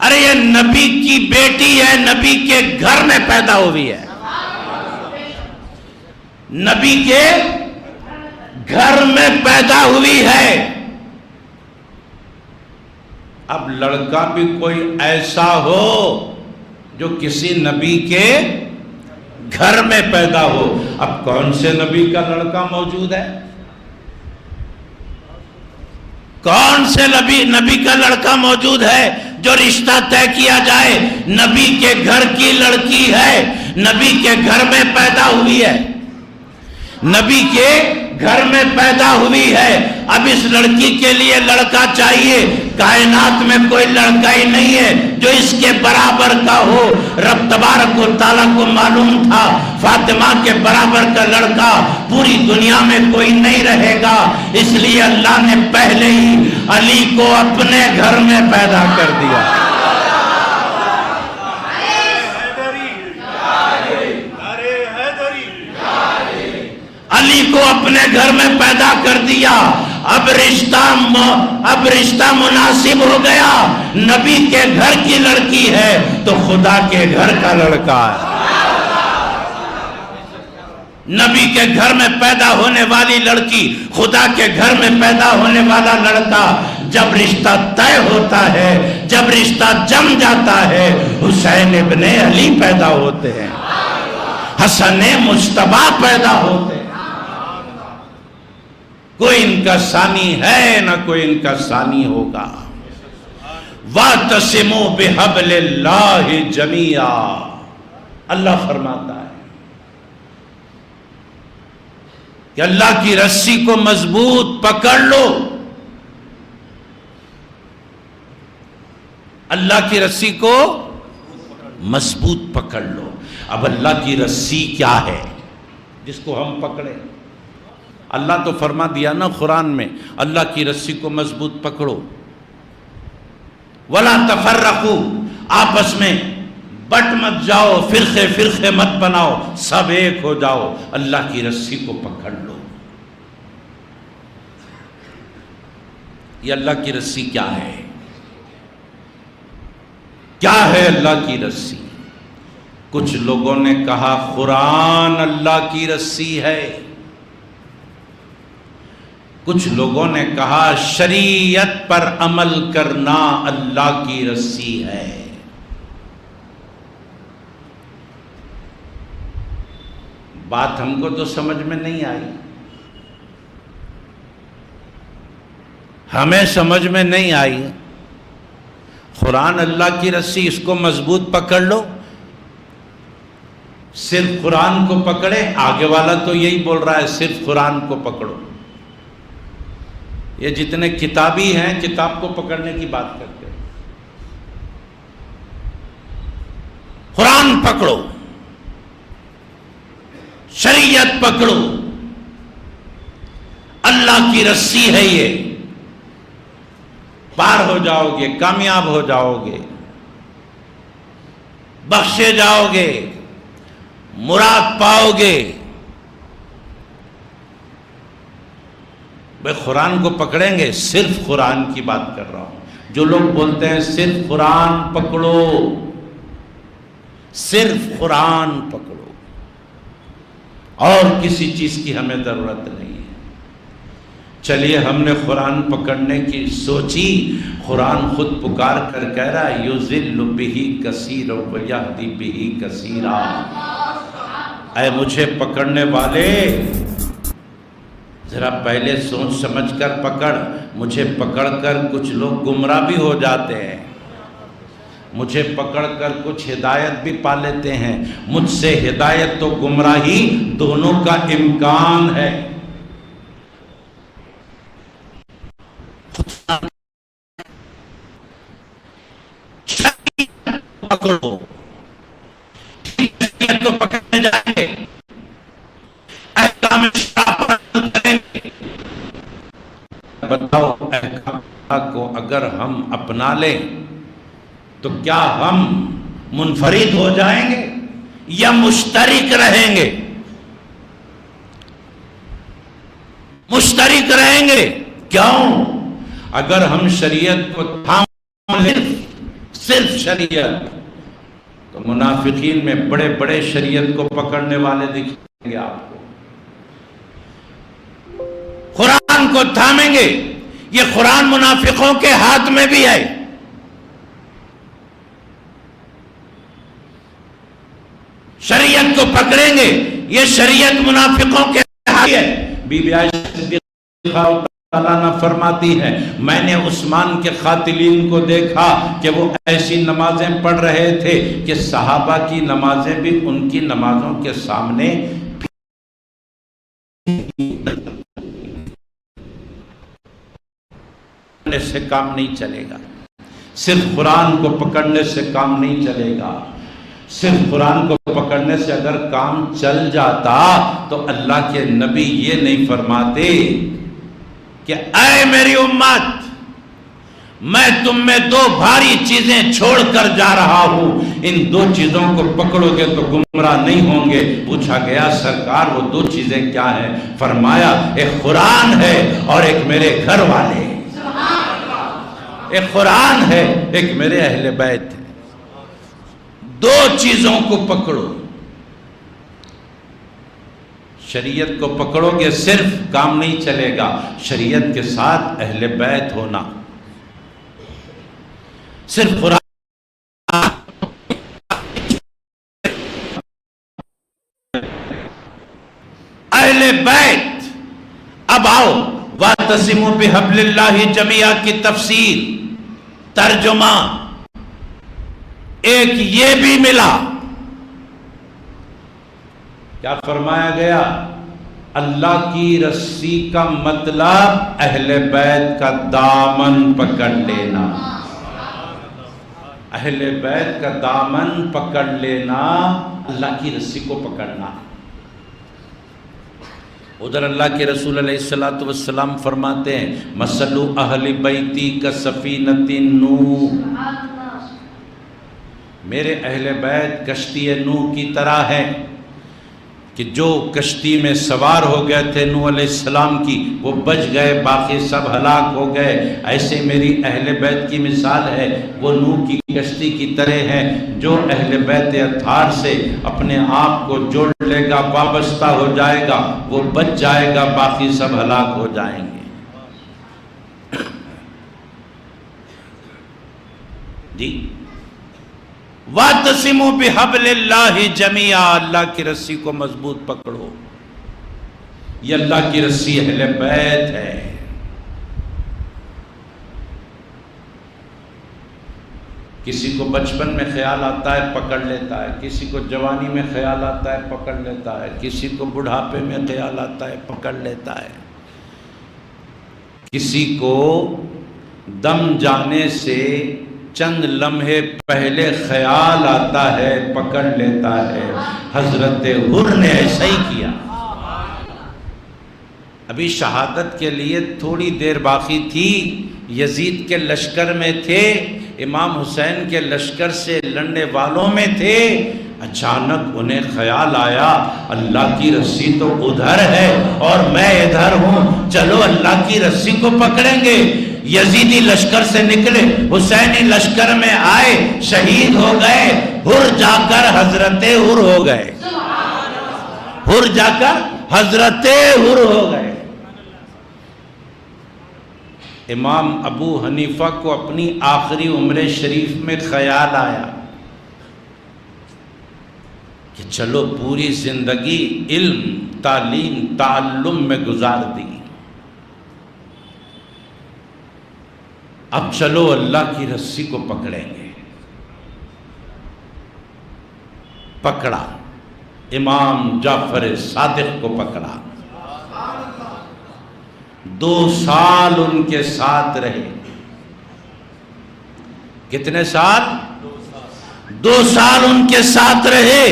ارے یہ نبی کی بیٹی ہے، نبی کے گھر میں پیدا ہوئی ہے، نبی کے گھر میں پیدا ہوئی ہے۔ اب لڑکا بھی کوئی ایسا ہو جو کسی نبی کے گھر میں پیدا ہو۔ اب کون سے نبی کا لڑکا موجود ہے؟ کون سے نبی کا لڑکا موجود ہے جو رشتہ طے کیا جائے نبی کے گھر کی لڑکی ہے، نبی کے گھر میں پیدا ہوئی ہے، نبی کے گھر میں پیدا ہوئی ہے۔ اب اس لڑکی کے لیے لڑکا چاہیے، کائنات میں کوئی لڑکا ہی نہیں ہے جو اس کے برابر کا ہو۔ رب تبارک و تعالیٰ کو معلوم تھا فاطمہ کے برابر کا لڑکا پوری دنیا میں کوئی نہیں رہے گا، اس لیے اللہ نے پہلے ہی علی کو اپنے گھر میں پیدا کر دیا۔ علی کو اپنے گھر میں پیدا کر دیا۔ اب رشتہ مناسب ہو گیا، نبی کے گھر کی لڑکی ہے تو خدا کے گھر کا لڑکا ہے۔ نبی کے گھر میں پیدا ہونے والی لڑکی، خدا کے گھر میں پیدا ہونے والا لڑکا، جب رشتہ طے ہوتا ہے، جب رشتہ جم جاتا ہے، حسین ابن علی پیدا ہوتے ہیں، حسن مجتبیٰ پیدا ہوتے ہیں۔ کوئی ان کا ثانی ہے نہ کوئی ان کا ثانی ہوگا۔ وَاعْتَصِمُوا بِحَبْلِ اللَّهِ جَمِيعًا، اللہ فرماتا ہے کہ اللہ کی رسی کو مضبوط پکڑ لو، اللہ کی رسی کو مضبوط پکڑ لو۔ اب اللہ کی رسی کیا ہے جس کو ہم پکڑیں؟ اللہ تو فرما دیا نا قرآن میں، اللہ کی رسی کو مضبوط پکڑو۔ وَلَا تَفَرَّقُوا، آپس میں بٹ مت جاؤ، فرقے فرقے مت بناؤ، سب ایک ہو جاؤ، اللہ کی رسی کو پکڑ لو۔ یہ اللہ کی رسی کیا ہے؟ کیا ہے اللہ کی رسی؟ کچھ لوگوں نے کہا قرآن اللہ کی رسی ہے، کچھ لوگوں نے کہا شریعت پر عمل کرنا اللہ کی رسی ہے۔ بات ہم کو تو سمجھ میں نہیں آئی، ہمیں سمجھ میں نہیں آئی۔ قرآن اللہ کی رسی، اس کو مضبوط پکڑ لو، صرف قرآن کو پکڑے۔ آگے والا تو یہی بول رہا ہے صرف قرآن کو پکڑو۔ یہ جتنے کتابی ہیں کتاب کو پکڑنے کی بات کرتے ہیں۔ قرآن پکڑو، شریعت پکڑو، اللہ کی رسی ہے، یہ پار ہو جاؤ گے، کامیاب ہو جاؤ گے، بخشے جاؤ گے، مراد پاؤ گے۔ بھائی قرآن کو پکڑیں گے، صرف قرآن کی بات کر رہا ہوں۔ جو لوگ بولتے ہیں صرف قرآن پکڑو، صرف قرآن پکڑو، اور کسی چیز کی ہمیں ضرورت نہیں ہے۔ چلیے ہم نے قرآن پکڑنے کی سوچی، قرآن خود پکار کر کہہ رہا ہے یُذِلُّ بِهِ كَثِيرًا وَيَهْدِي بِهِ كَثِيرًا۔ اے مجھے پکڑنے والے، ذرا پہلے سوچ سمجھ کر پکڑ، مجھے پکڑ کر کچھ لوگ گمراہ بھی ہو جاتے ہیں۔ مجھے پکڑ کر کچھ ہدایت بھی پا لیتے ہیں، مجھ سے ہدایت تو گمراہی دونوں کا امکان ہے۔ پکڑو تو پکڑنے جائیں گے، احکام کریں گے۔ بتاؤ احکام کو اگر ہم اپنا لیں تو کیا ہم منفرد ہو جائیں گے یا مشترک رہیں گے؟ مشترک رہیں گے۔ کیوں؟ اگر ہم شریعت کو تھام لیں، صرف شریعت، تو منافقین میں بڑے بڑے شریعت کو پکڑنے والے دکھیں گے آپ کو۔ قرآن کو تھامیں گے، یہ قرآن منافقوں کے ہاتھ میں بھی ہے۔ شریعت کو پکڑیں گے، یہ شریعت منافقوں کے ہاتھ میں ہے۔ بی بی عائشہ صدیقہ تعالیٰ فرماتی ہے، میں نے عثمان کے قاتلین کو دیکھا کہ وہ ایسی نمازیں پڑھ رہے تھے کہ صحابہ کی نمازیں بھی ان کی نمازوں کے سامنے سے کام نہیں چلے گا۔ صرف قرآن کو پکڑنے سے کام نہیں چلے گا۔ صرف قرآن کو پکڑنے سے اگر کام چل جاتا تو اللہ کے نبی یہ نہیں فرماتے کہ اے میری امت، میں تم میں دو بھاری چیزیں چھوڑ کر جا رہا ہوں، ان دو چیزوں کو پکڑو گے تو گمراہ نہیں ہوں گے۔ پوچھا گیا سرکار وہ دو چیزیں کیا ہیں؟ فرمایا ایک قرآن ہے اور ایک میرے گھر والے، ایک قرآن ہے ایک میرے اہل بیت ہے۔ دو چیزوں کو پکڑو۔ شریعت کو پکڑو گے صرف کام نہیں چلے گا، شریعت کے ساتھ اہل بیت ہونا۔ صرف قرآن اہل بیت۔ اب آؤ وَاعْتَصِمُوا بِحَبْلِ اللَّهِ جَمِيعًا کی تفسیر، ترجمہ ایک یہ بھی ملا۔ کیا فرمایا گیا؟ اللہ کی رسی کا مطلب اہل بیت کا دامن پکڑ لینا، اہل بیت کا دامن پکڑ لینا، اللہ کی رسی کو پکڑنا۔ ادھر اللہ کے رسول علیہ السلام فرماتے ہیں مثل اہل بیتی کسفینۃ نوح، میرے اہل بیت کشتی نوح کی طرح ہے کہ جو کشتی میں سوار ہو گئے تھے نوح علیہ السلام کی وہ بچ گئے، باقی سب ہلاک ہو گئے۔ ایسے میری اہل بیت کی مثال ہے، وہ نوح کی کشتی کی طرح ہے۔ جو اہل بیت اطہار سے اپنے آپ کو جوڑ لے گا، وابستہ ہو جائے گا، وہ بچ جائے گا، باقی سب ہلاک ہو جائیں گے۔ جی وَاعْتَصِمُوا بِحَبْلِ اللَّهِ جَمِيعًا، اللہ کی رسی کو مضبوط پکڑو۔ یہ اللہ کی رسی اہل بیت ہے۔ کسی کو بچپن میں خیال آتا ہے پکڑ لیتا ہے، کسی کو جوانی میں خیال آتا ہے پکڑ لیتا ہے، کسی کو بڑھاپے میں خیال آتا ہے پکڑ لیتا ہے، کسی کو دم جانے سے چند لمحے پہلے خیال آتا ہے پکڑ لیتا ہے۔ حضرت حر نے ایسا ہی کیا۔ ابھی شہادت کے لیے تھوڑی دیر باقی تھی، یزید کے لشکر میں تھے، امام حسین کے لشکر سے لڑنے والوں میں تھے۔ اچانک انہیں خیال آیا اللہ کی رسی تو ادھر ہے اور میں ادھر ہوں، چلو اللہ کی رسی کو پکڑیں گے۔ یزیدی لشکر سے نکلے، حسینی لشکر میں آئے، شہید ہو گئے، حر جا کر حضرت حر ہو گئے، حر جا کر حضرت حر ہو گئے۔ امام ابو حنیفہ کو اپنی آخری عمر شریف میں خیال آیا کہ چلو پوری زندگی علم، تعلیم، تعلم میں گزار دی، اب چلو اللہ کی رسی کو پکڑیں گے۔ پکڑا، امام جعفر صادق کو پکڑا، 2 سال ان کے ساتھ رہے۔ کتنے سال؟ 2 سال ان کے ساتھ رہے،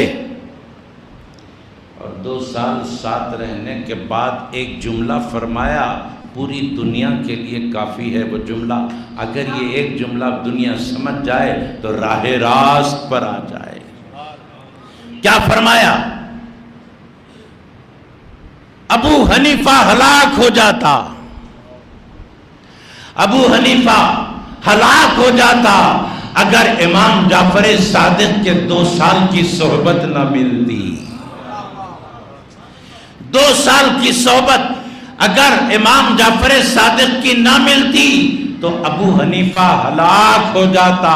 اور 2 سال ساتھ رہنے کے بعد ایک جملہ فرمایا، پوری دنیا کے لیے کافی ہے وہ جملہ، اگر یہ ایک جملہ دنیا سمجھ جائے تو راہ راست پر آ جائے۔ کیا فرمایا؟ ابو حنیفہ ہلاک ہو جاتا، ابو حنیفہ ہلاک ہو جاتا اگر امام جعفر صادق کے 2 سال کی صحبت نہ ملتی۔ 2 سال کی صحبت اگر امام جعفر صادق کی نہ ملتی تو ابو حنیفہ ہلاک ہو جاتا۔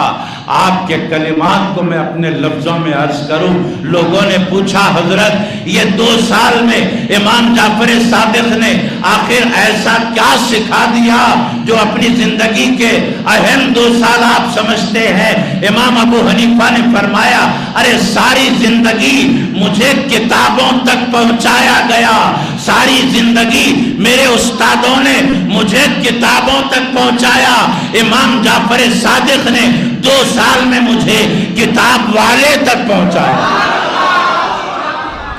آپ کے کلمات کو میں اپنے لفظوں میں عرض کروں، لوگوں نے پوچھا حضرت یہ 2 سال میں امام جعفر صادق نے آخر ایسا کیا سکھا دیا جو اپنی زندگی کے اہم 2 سال آپ سمجھتے ہیں؟ امام ابو حنیفہ نے فرمایا، ارے ساری زندگی مجھے کتابوں تک پہنچایا گیا، ساری زندگی میرے استادوں نے مجھے کتابوں تک پہنچایا، امام جعفر صادق نے 2 سال میں مجھے کتاب والے تک پہنچایا۔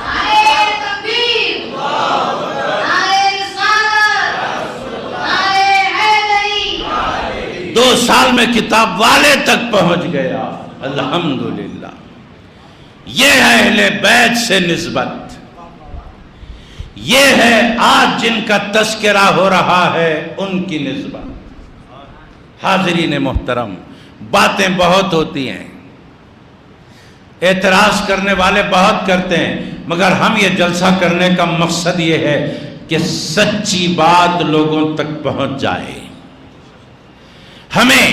نعرہ تکبیر، نعرہ رسالت، نعرہ حیدری۔ 2 سال میں کتاب والے تک پہنچ گیا، الحمدللہ۔ یہ ہے اہل بیت سے نسبت، یہ ہے آج جن کا تذکرہ ہو رہا ہے ان کی نسبت۔ حاضرین محترم، باتیں بہت ہوتی ہیں، اعتراض کرنے والے بہت کرتے ہیں، مگر ہم یہ جلسہ کرنے کا مقصد یہ ہے کہ سچی بات لوگوں تک پہنچ جائے۔ ہمیں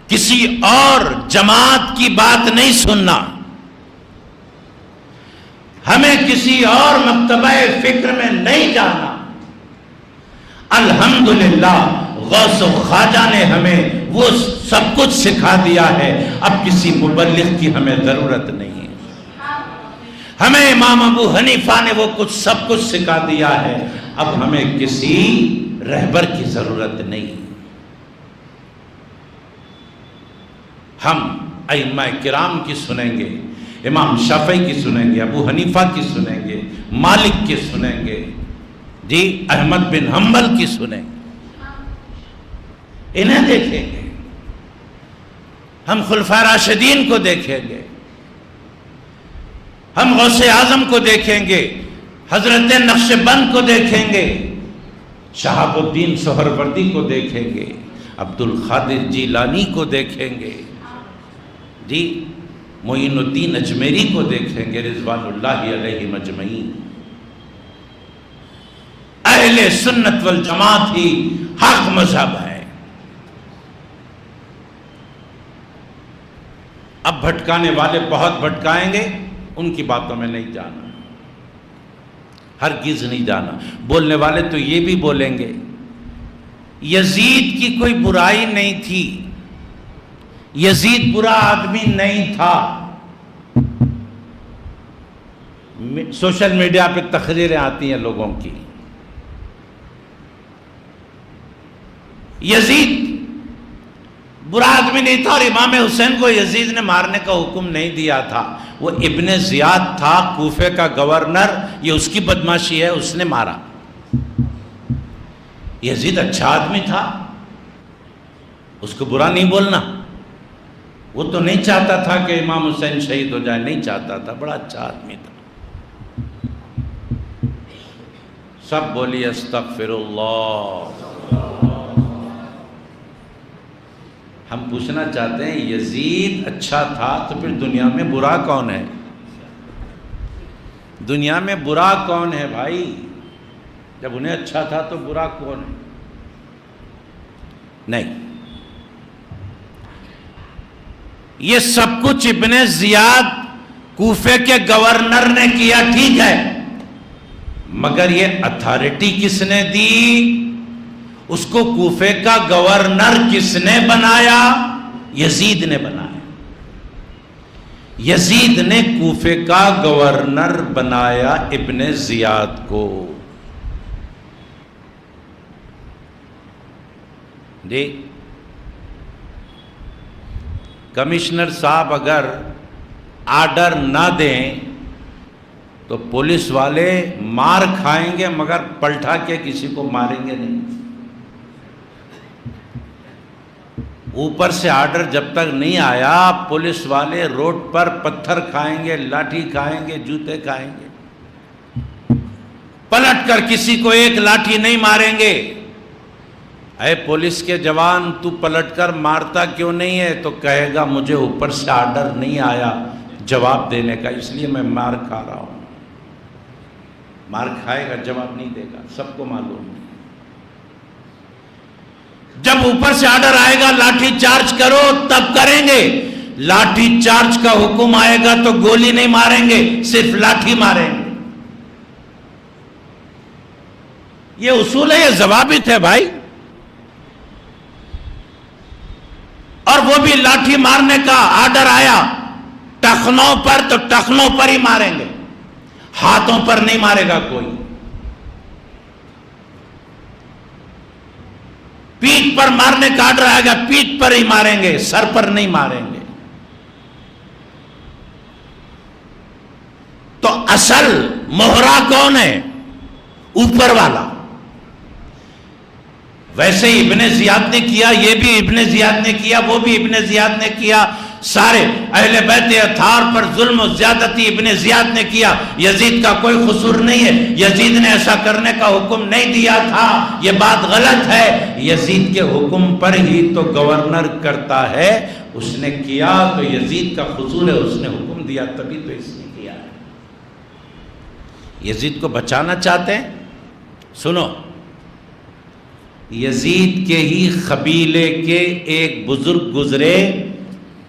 کسی اور جماعت کی بات نہیں سننا، ہمیں کسی اور مکتبہ فکر میں نہیں جانا۔ الحمدللہ غوث و خواجہ نے ہمیں وہ سب کچھ سکھا دیا ہے، اب کسی مبلغ کی ہمیں ضرورت نہیں ہے۔ ہمیں امام ابو حنیفہ نے وہ سب کچھ سکھا دیا ہے، اب ہمیں کسی رہبر کی ضرورت نہیں۔ ہم ائمہ کرام کی سنیں گے، امام شافعی کی سنیں گے، ابو حنیفہ کی سنیں گے، مالک کی سنیں گے، جی احمد بن حنبل کی سنیں گے، انہیں دیکھیں گے، ہم خلفائے راشدین کو دیکھیں گے، ہم غوث اعظم کو دیکھیں گے، حضرت نقشبند کو دیکھیں گے، شہاب الدین سہروردی کو دیکھیں گے، عبد القادر جیلانی کو دیکھیں گے، جی معین الدین اجمیری کو دیکھیں گے، رضوان اللہ علیہ مجمعین۔ اہل سنت والجماعت ہی حق مذہب ہے۔ اب بھٹکانے والے بہت بھٹکائیں گے، ان کی باتوں میں نہیں جانا، ہرگز نہیں جانا۔ بولنے والے تو یہ بھی بولیں گے یزید کی کوئی برائی نہیں تھی، یزید برا آدمی نہیں تھا۔ سوشل میڈیا پہ تقریریں آتی ہیں لوگوں کی، یزید برا آدمی نہیں تھا، اور امام حسین کو یزید نے مارنے کا حکم نہیں دیا تھا، وہ ابن زیاد تھا کوفے کا گورنر، یہ اس کی بدماشی ہے، اس نے مارا۔ یزید اچھا آدمی تھا، اس کو برا نہیں بولنا، وہ تو نہیں چاہتا تھا کہ امام حسین شہید ہو جائے، نہیں چاہتا تھا، بڑا اچھا آدمی تھا۔ سب بولی استغفر اللہ۔ ہم پوچھنا چاہتے ہیں یزید اچھا تھا تو پھر دنیا میں برا کون ہے؟ دنیا میں برا کون ہے بھائی؟ جب انہیں اچھا تھا تو برا کون ہے؟ نہیں، یہ سب کچھ ابن زیاد کوفے کے گورنر نے کیا، ٹھیک ہے، مگر یہ اتھارٹی کس نے دی؟ اس کو کوفے کا گورنر کس نے بنایا؟ یزید نے بنایا۔ یزید نے کوفے کا گورنر بنایا ابن زیاد کو. جی کمشنر صاحب اگر آرڈر نہ دیں تو پولیس والے مار کھائیں گے مگر پلٹا کے کسی کو ماریں گے نہیں. اوپر سے آرڈر جب تک نہیں آیا پولیس والے روڈ پر پتھر کھائیں گے، لاٹھی کھائیں گے، جوتے کھائیں گے، پلٹ کر کسی کو ایک لاٹھی نہیں ماریں گے. اے پولیس کے جوان تو پلٹ کر مارتا کیوں نہیں ہے؟ تو کہے گا مجھے اوپر سے آرڈر نہیں آیا جواب دینے کا، اس لیے میں مار کھا رہا ہوں. مار کھائے گا، جواب نہیں دے گا، سب کو معلوم ہے. جب اوپر سے آرڈر آئے گا لاٹھی چارج کرو تب کریں گے. لاٹھی چارج کا حکم آئے گا تو گولی نہیں ماریں گے، صرف لاٹھی ماریں گے. یہ اصول ہے، یہ ضوابط ہے بھائی. اور وہ بھی لاٹھی مارنے کا آرڈر آیا ٹخنوں پر تو ٹخنوں پر ہی ماریں گے، ہاتھوں پر نہیں مارے گا کوئی. پیٹھ پر مارنے کا آرڈر آئے گا پیٹھ پر ہی ماریں گے، سر پر نہیں ماریں گے. تو اصل مہرا کون ہے؟ اوپر والا. ویسے ہی ابن زیاد نے کیا، یہ بھی ابن زیاد نے کیا، وہ بھی ابن زیاد نے کیا. سارے اہل بیت اطہار پر ظلم و زیادتی ابن زیاد نے کیا. یزید کا کوئی قصور نہیں ہے، یزید نے ایسا کرنے کا حکم نہیں دیا تھا، یہ بات غلط ہے. یزید کے حکم پر ہی تو گورنر کرتا ہے، اس نے کیا تو یزید کا قصور ہے، اس نے حکم دیا تبھی تو اس نے کیا ہے. یزید کو بچانا چاہتے ہیں؟ سنو، یزید کے ہی قبیلے کے ایک بزرگ گزرے،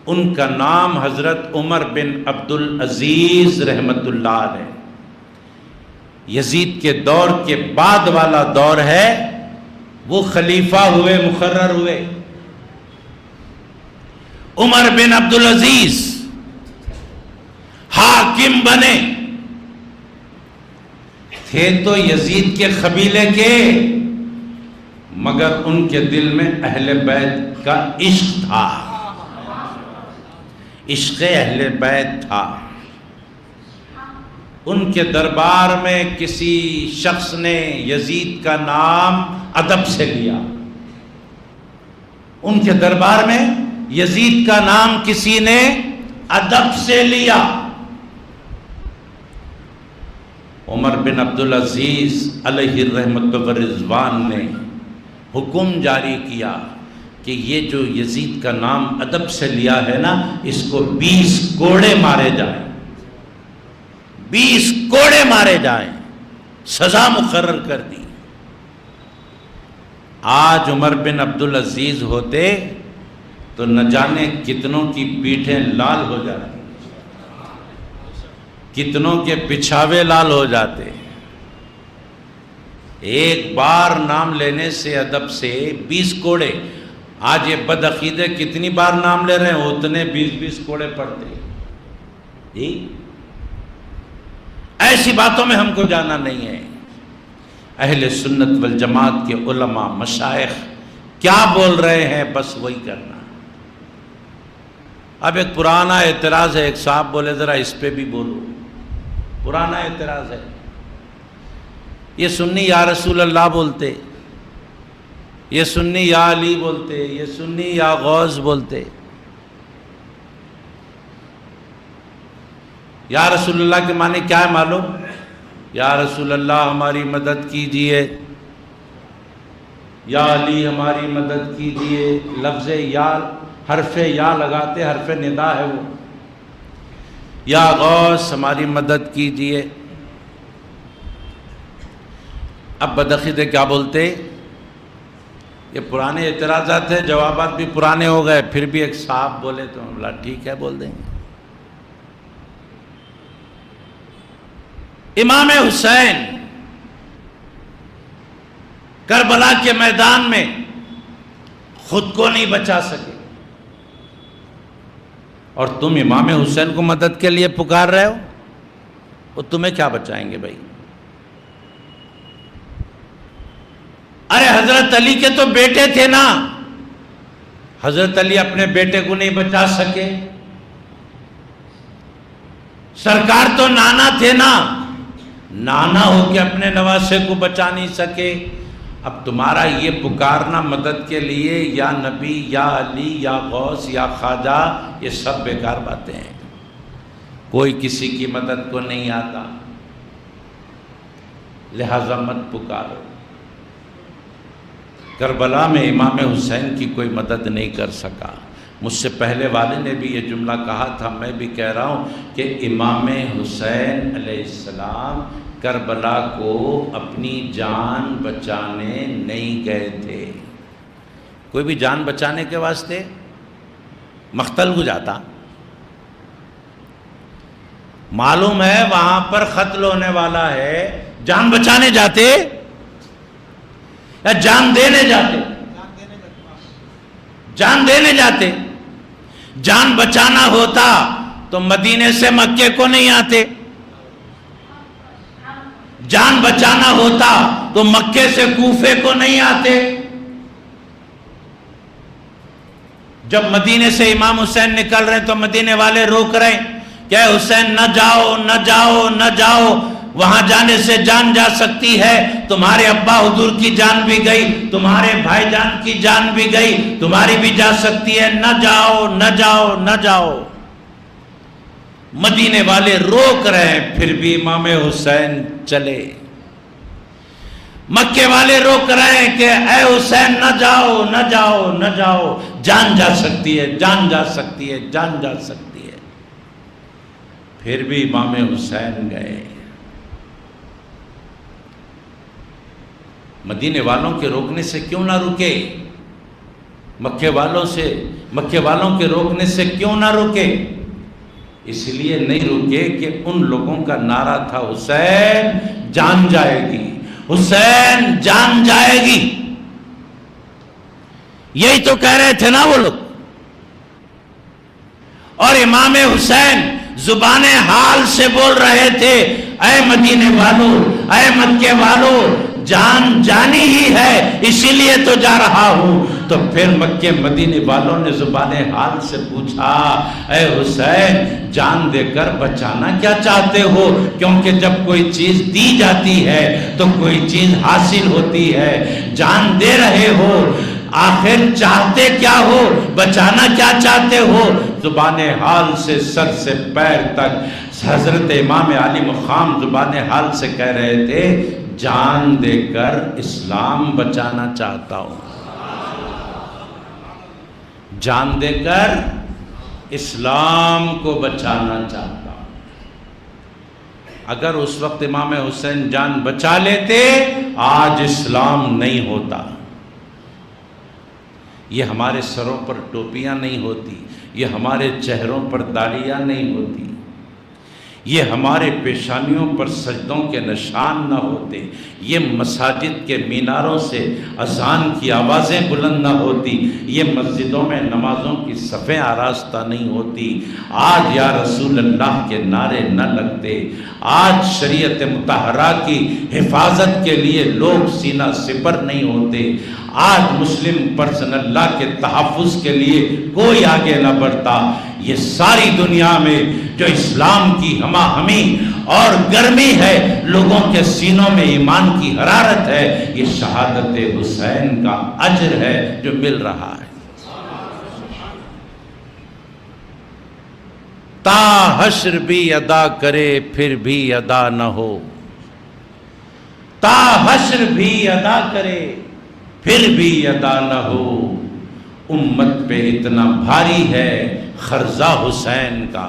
ان کا نام حضرت عمر بن عبدالعزیز رحمت اللہ علیہ. یزید کے دور کے بعد والا دور ہے، وہ خلیفہ ہوئے، مقرر ہوئے. عمر بن عبدالعزیز حاکم بنے، تھے تو یزید کے قبیلے کے، مگر ان کے دل میں اہل بیت کا عشق تھا، عشق اہل بیت تھا. ان کے دربار میں کسی شخص نے یزید کا نام ادب سے لیا. ان کے دربار میں یزید کا نام کسی نے ادب سے لیا. عمر بن عبدالعزیز علیہ الرحمت والرضوان نے حکم جاری کیا کہ یہ جو یزید کا نام ادب سے لیا ہے نا، اس کو 20 کوڑے مارے جائیں، 20 کوڑے مارے جائیں. سزا مقرر کر دی. آج عمر بن عبدالعزیز ہوتے تو نہ جانے کتنوں کی پیٹھیں لال ہو جاتی، کتنوں کے پچھاوے لال ہو جاتے. ایک بار نام لینے سے ادب سے 20 کوڑے. آج یہ بدعقیدے کتنی بار نام لے رہے ہیں، اتنے 20 کوڑے پڑتے. جی ایسی باتوں میں ہم کو جانا نہیں ہے. اہل سنت والجماعت کے علماء مشائخ کیا بول رہے ہیں بس وہی کرنا. اب ایک پرانا اعتراض ہے، ایک صاحب بولے ذرا اس پہ بھی بولو. پرانا اعتراض ہے، یہ سنی یا رسول اللہ بولتے، یہ سنی یا علی بولتے، یہ سنی یا غوث بولتے. یا رسول اللہ کے معنی کیا ہے معلوم؟ یا رسول اللہ ہماری مدد کیجئے، یا علی ہماری مدد کیجئے. لفظ یا، حرف یا لگاتے، حرف ندا ہے وہ. یا غوث ہماری مدد کیجئے. اب بدعقیدے کیا بولتے؟ یہ پرانے اعتراضات ہیں، جوابات بھی پرانے ہو گئے، پھر بھی ایک صاحب بولے تو ہم بولا ٹھیک ہے بول دیں گے. امام حسین کربلا کے میدان میں خود کو نہیں بچا سکے اور تم امام حسین کو مدد کے لیے پکار رہے ہو، وہ تمہیں کیا بچائیں گے بھائی؟ ارے حضرت علی کے تو بیٹے تھے نا، حضرت علی اپنے بیٹے کو نہیں بچا سکے؟ سرکار تو نانا تھے نا، نانا ہو کے اپنے نواسے کو بچا نہیں سکے؟ اب تمہارا یہ پکارنا مدد کے لیے یا نبی یا علی یا غوث یا خواجہ، یہ سب بیکار باتیں ہیں، کوئی کسی کی مدد کو نہیں آتا، لہذا مت پکارو۔ کربلا میں امام حسین کی کوئی مدد نہیں کر سکا۔ مجھ سے پہلے والے نے بھی یہ جملہ کہا تھا، میں بھی کہہ رہا ہوں کہ امام حسین علیہ السلام کربلا کو اپنی جان بچانے نہیں گئے تھے۔ کوئی بھی جان بچانے کے واسطے مقتل کو جاتا؟ معلوم ہے وہاں پر قتل ہونے والا ہے، جان بچانے جاتے یا جان دینے جاتے؟ جان دینے جاتے۔ جان بچانا ہوتا تو مدینے سے مکے کو نہیں آتے، جان بچانا ہوتا تو مکے سے کوفے کو نہیں آتے۔ جب مدینے سے امام حسین نکل رہے تو مدینے والے روک رہے کہ اے حسین نہ جاؤ نہ جاؤ نہ جاؤ، وہاں جانے سے جان جا سکتی ہے، تمہارے ابا حضور کی جان بھی گئی، تمہارے بھائی جان کی جان بھی گئی، تمہاری بھی جا سکتی ہے، نہ جاؤ نہ جاؤ نہ جاؤ۔ مدینے والے روک رہے ہیں، پھر بھی امام حسین چلے۔ مکے والے روک رہے ہیں کہ اے حسین نہ جاؤ نہ جاؤ نہ جاؤ، جان جا سکتی ہے، جان جا سکتی ہے، جان جا سکتی ہے، پھر بھی امام حسین گئے۔ مدینے والوں کے روکنے سے کیوں نہ رکے؟ مکے والوں کے روکنے سے کیوں نہ رکے؟ اس لیے نہیں رکے کہ ان لوگوں کا نعرہ تھا حسین جان جائے گی، حسین جان جائے گی، یہی تو کہہ رہے تھے نا وہ لوگ۔ اور امام حسین زبان حال سے بول رہے تھے اے مدینے والوں، اے مکے والوں، جان جانی ہی ہے اسی لیے تو جا رہا ہوں۔ تو پھر مکے مدینے والوں نے زبان حال سے پوچھا اے حسین جان دے کر بچانا کیا چاہتے ہو؟ کیونکہ جب کوئی چیز دی جاتی ہے تو کوئی چیز حاصل ہوتی ہے، جان دے رہے ہو، آخر چاہتے کیا ہو؟ بچانا کیا چاہتے ہو؟ زبان حال سے سر سے پیر تک حضرت امام علی مقام زبان حال سے کہہ رہے تھے جان دے کر اسلام بچانا چاہتا ہوں، جان دے کر اسلام کو بچانا چاہتا ہوں۔ اگر اس وقت امام حسین جان بچا لیتے آج اسلام نہیں ہوتا، یہ ہمارے سروں پر ٹوپیاں نہیں ہوتی، یہ ہمارے چہروں پر داڑیاں نہیں ہوتی، یہ ہمارے پیشانیوں پر سجدوں کے نشان نہ ہوتے، یہ مساجد کے میناروں سے اذان کی آوازیں بلند نہ ہوتی، یہ مسجدوں میں نمازوں کی صفیں آراستہ نہیں ہوتی، آج یا رسول اللہ کے نعرے نہ لگتے، آج شریعت مطہرہ کی حفاظت کے لیے لوگ سینہ سپر نہیں ہوتے، آج مسلم پرسن اللہ کے تحفظ کے لیے کوئی آگے نہ بڑھتا۔ یہ ساری دنیا میں جو اسلام کی ہمہ ہمی اور گرمی ہے، لوگوں کے سینوں میں ایمان کی حرارت ہے، یہ شہادت حسین کا اجر ہے جو مل رہا ہے۔ تا حشر بھی ادا کرے پھر بھی ادا نہ ہو، تا حشر بھی ادا کرے پھر بھی ادا نہ ہو، امت پہ اتنا بھاری ہے خرزہ حسین کا۔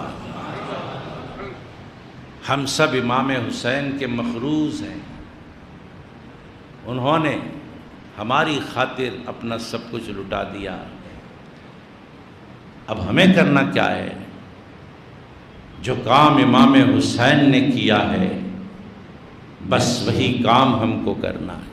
ہم سب امام حسین کے مخروز ہیں، انہوں نے ہماری خاطر اپنا سب کچھ لٹا دیا، اب ہمیں کرنا کیا ہے؟ جو کام امام حسین نے کیا ہے بس وہی کام ہم کو کرنا ہے۔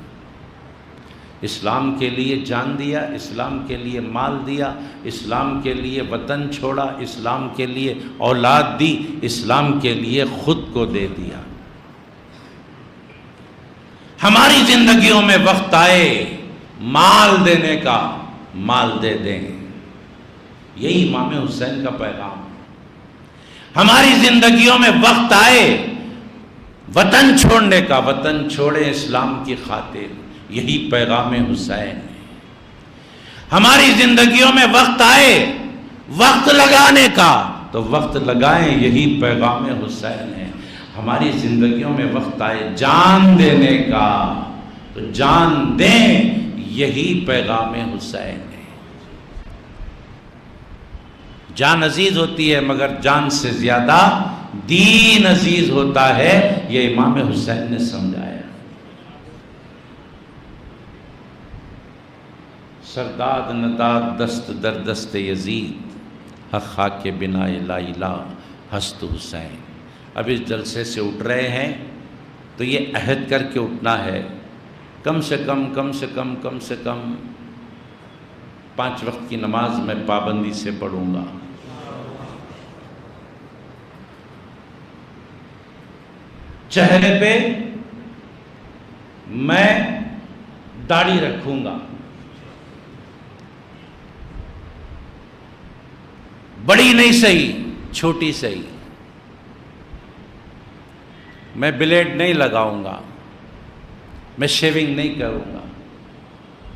اسلام کے لیے جان دیا، اسلام کے لیے مال دیا، اسلام کے لیے وطن چھوڑا، اسلام کے لیے اولاد دی، اسلام کے لیے خود کو دے دیا۔ ہماری زندگیوں میں وقت آئے مال دینے کا، مال دے دیں، یہی امام حسین کا پیغام۔ ہماری زندگیوں میں وقت آئے وطن چھوڑنے کا، وطن چھوڑیں اسلام کی خاطر، یہی پیغام حسین ہے۔ ہماری زندگیوں میں وقت آئے وقت لگانے کا، تو وقت لگائیں، یہی پیغام حسین ہے۔ ہماری زندگیوں میں وقت آئے جان دینے کا، تو جان دیں، یہی پیغام حسین ہے۔ جان عزیز ہوتی ہے مگر جان سے زیادہ دین عزیز ہوتا ہے، یہ امام حسین نے سمجھایا۔ سرداد نداد دست در دست یزید، حق خاک کے بنا لا الہ ہست حسین۔ اب اس جلسے سے اٹھ رہے ہیں تو یہ عہد کر کے اٹھنا ہے، کم سے کم 5 وقت کی نماز میں پابندی سے پڑھوں گا۔ چہرے پہ میں داڑھی رکھوں گا، بڑی نہیں صحیح، چھوٹی صحیح۔ میں بلیڈ نہیں لگاؤں گا، میں شیونگ نہیں کروں گا،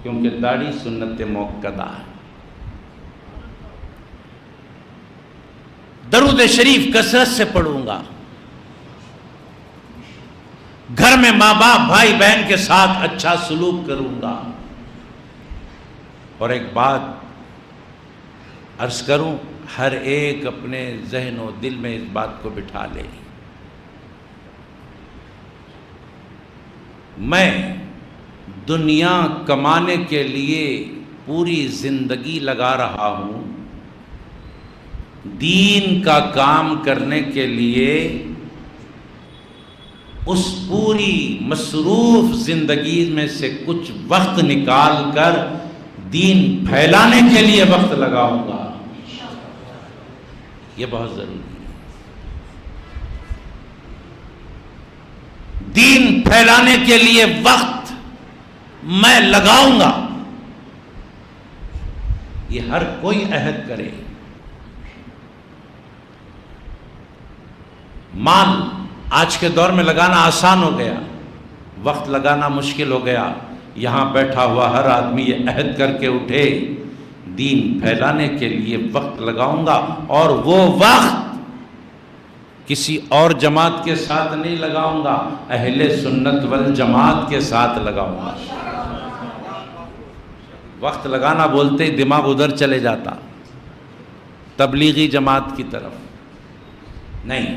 کیونکہ داڑھی سنت موقدہ ہے۔ درود شریف کثرت سے پڑھوں گا، گھر میں ماں باپ بھائی بہن کے ساتھ اچھا سلوک کروں گا۔ اور ایک بات عرض کروں، ہر ایک اپنے ذہن و دل میں اس بات کو بٹھا لے، میں دنیا کمانے کے لیے پوری زندگی لگا رہا ہوں، دین کا کام کرنے کے لیے اس پوری مصروف زندگی میں سے کچھ وقت نکال کر دین پھیلانے کے لیے وقت لگاؤں گا۔ یہ بہت ضروری ہے، دین پھیلانے کے لیے وقت میں لگاؤں گا، یہ ہر کوئی عہد کرے۔ مال آج کے دور میں لگانا آسان ہو گیا، وقت لگانا مشکل ہو گیا۔ یہاں بیٹھا ہوا ہر آدمی یہ عہد کر کے اٹھے، دین پھیلانے کے لیے وقت لگاؤں گا، اور وہ وقت کسی اور جماعت کے ساتھ نہیں لگاؤں گا، اہل سنت والجماعت کے ساتھ لگاؤں گا۔ وقت لگانا بولتے ہی دماغ ادھر چلے جاتا، تبلیغی جماعت کی طرف نہیں،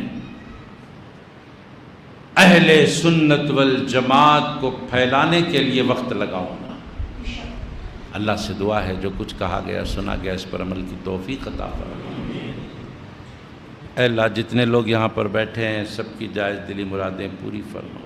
اہل سنت والجماعت کو پھیلانے کے لیے وقت لگاؤں گا۔ اللہ سے دعا ہے جو کچھ کہا گیا سنا گیا اس پر عمل کی توفیق عطا فرما۔ اے اللہ جتنے لوگ یہاں پر بیٹھے ہیں سب کی جائز دلی مرادیں پوری فرما۔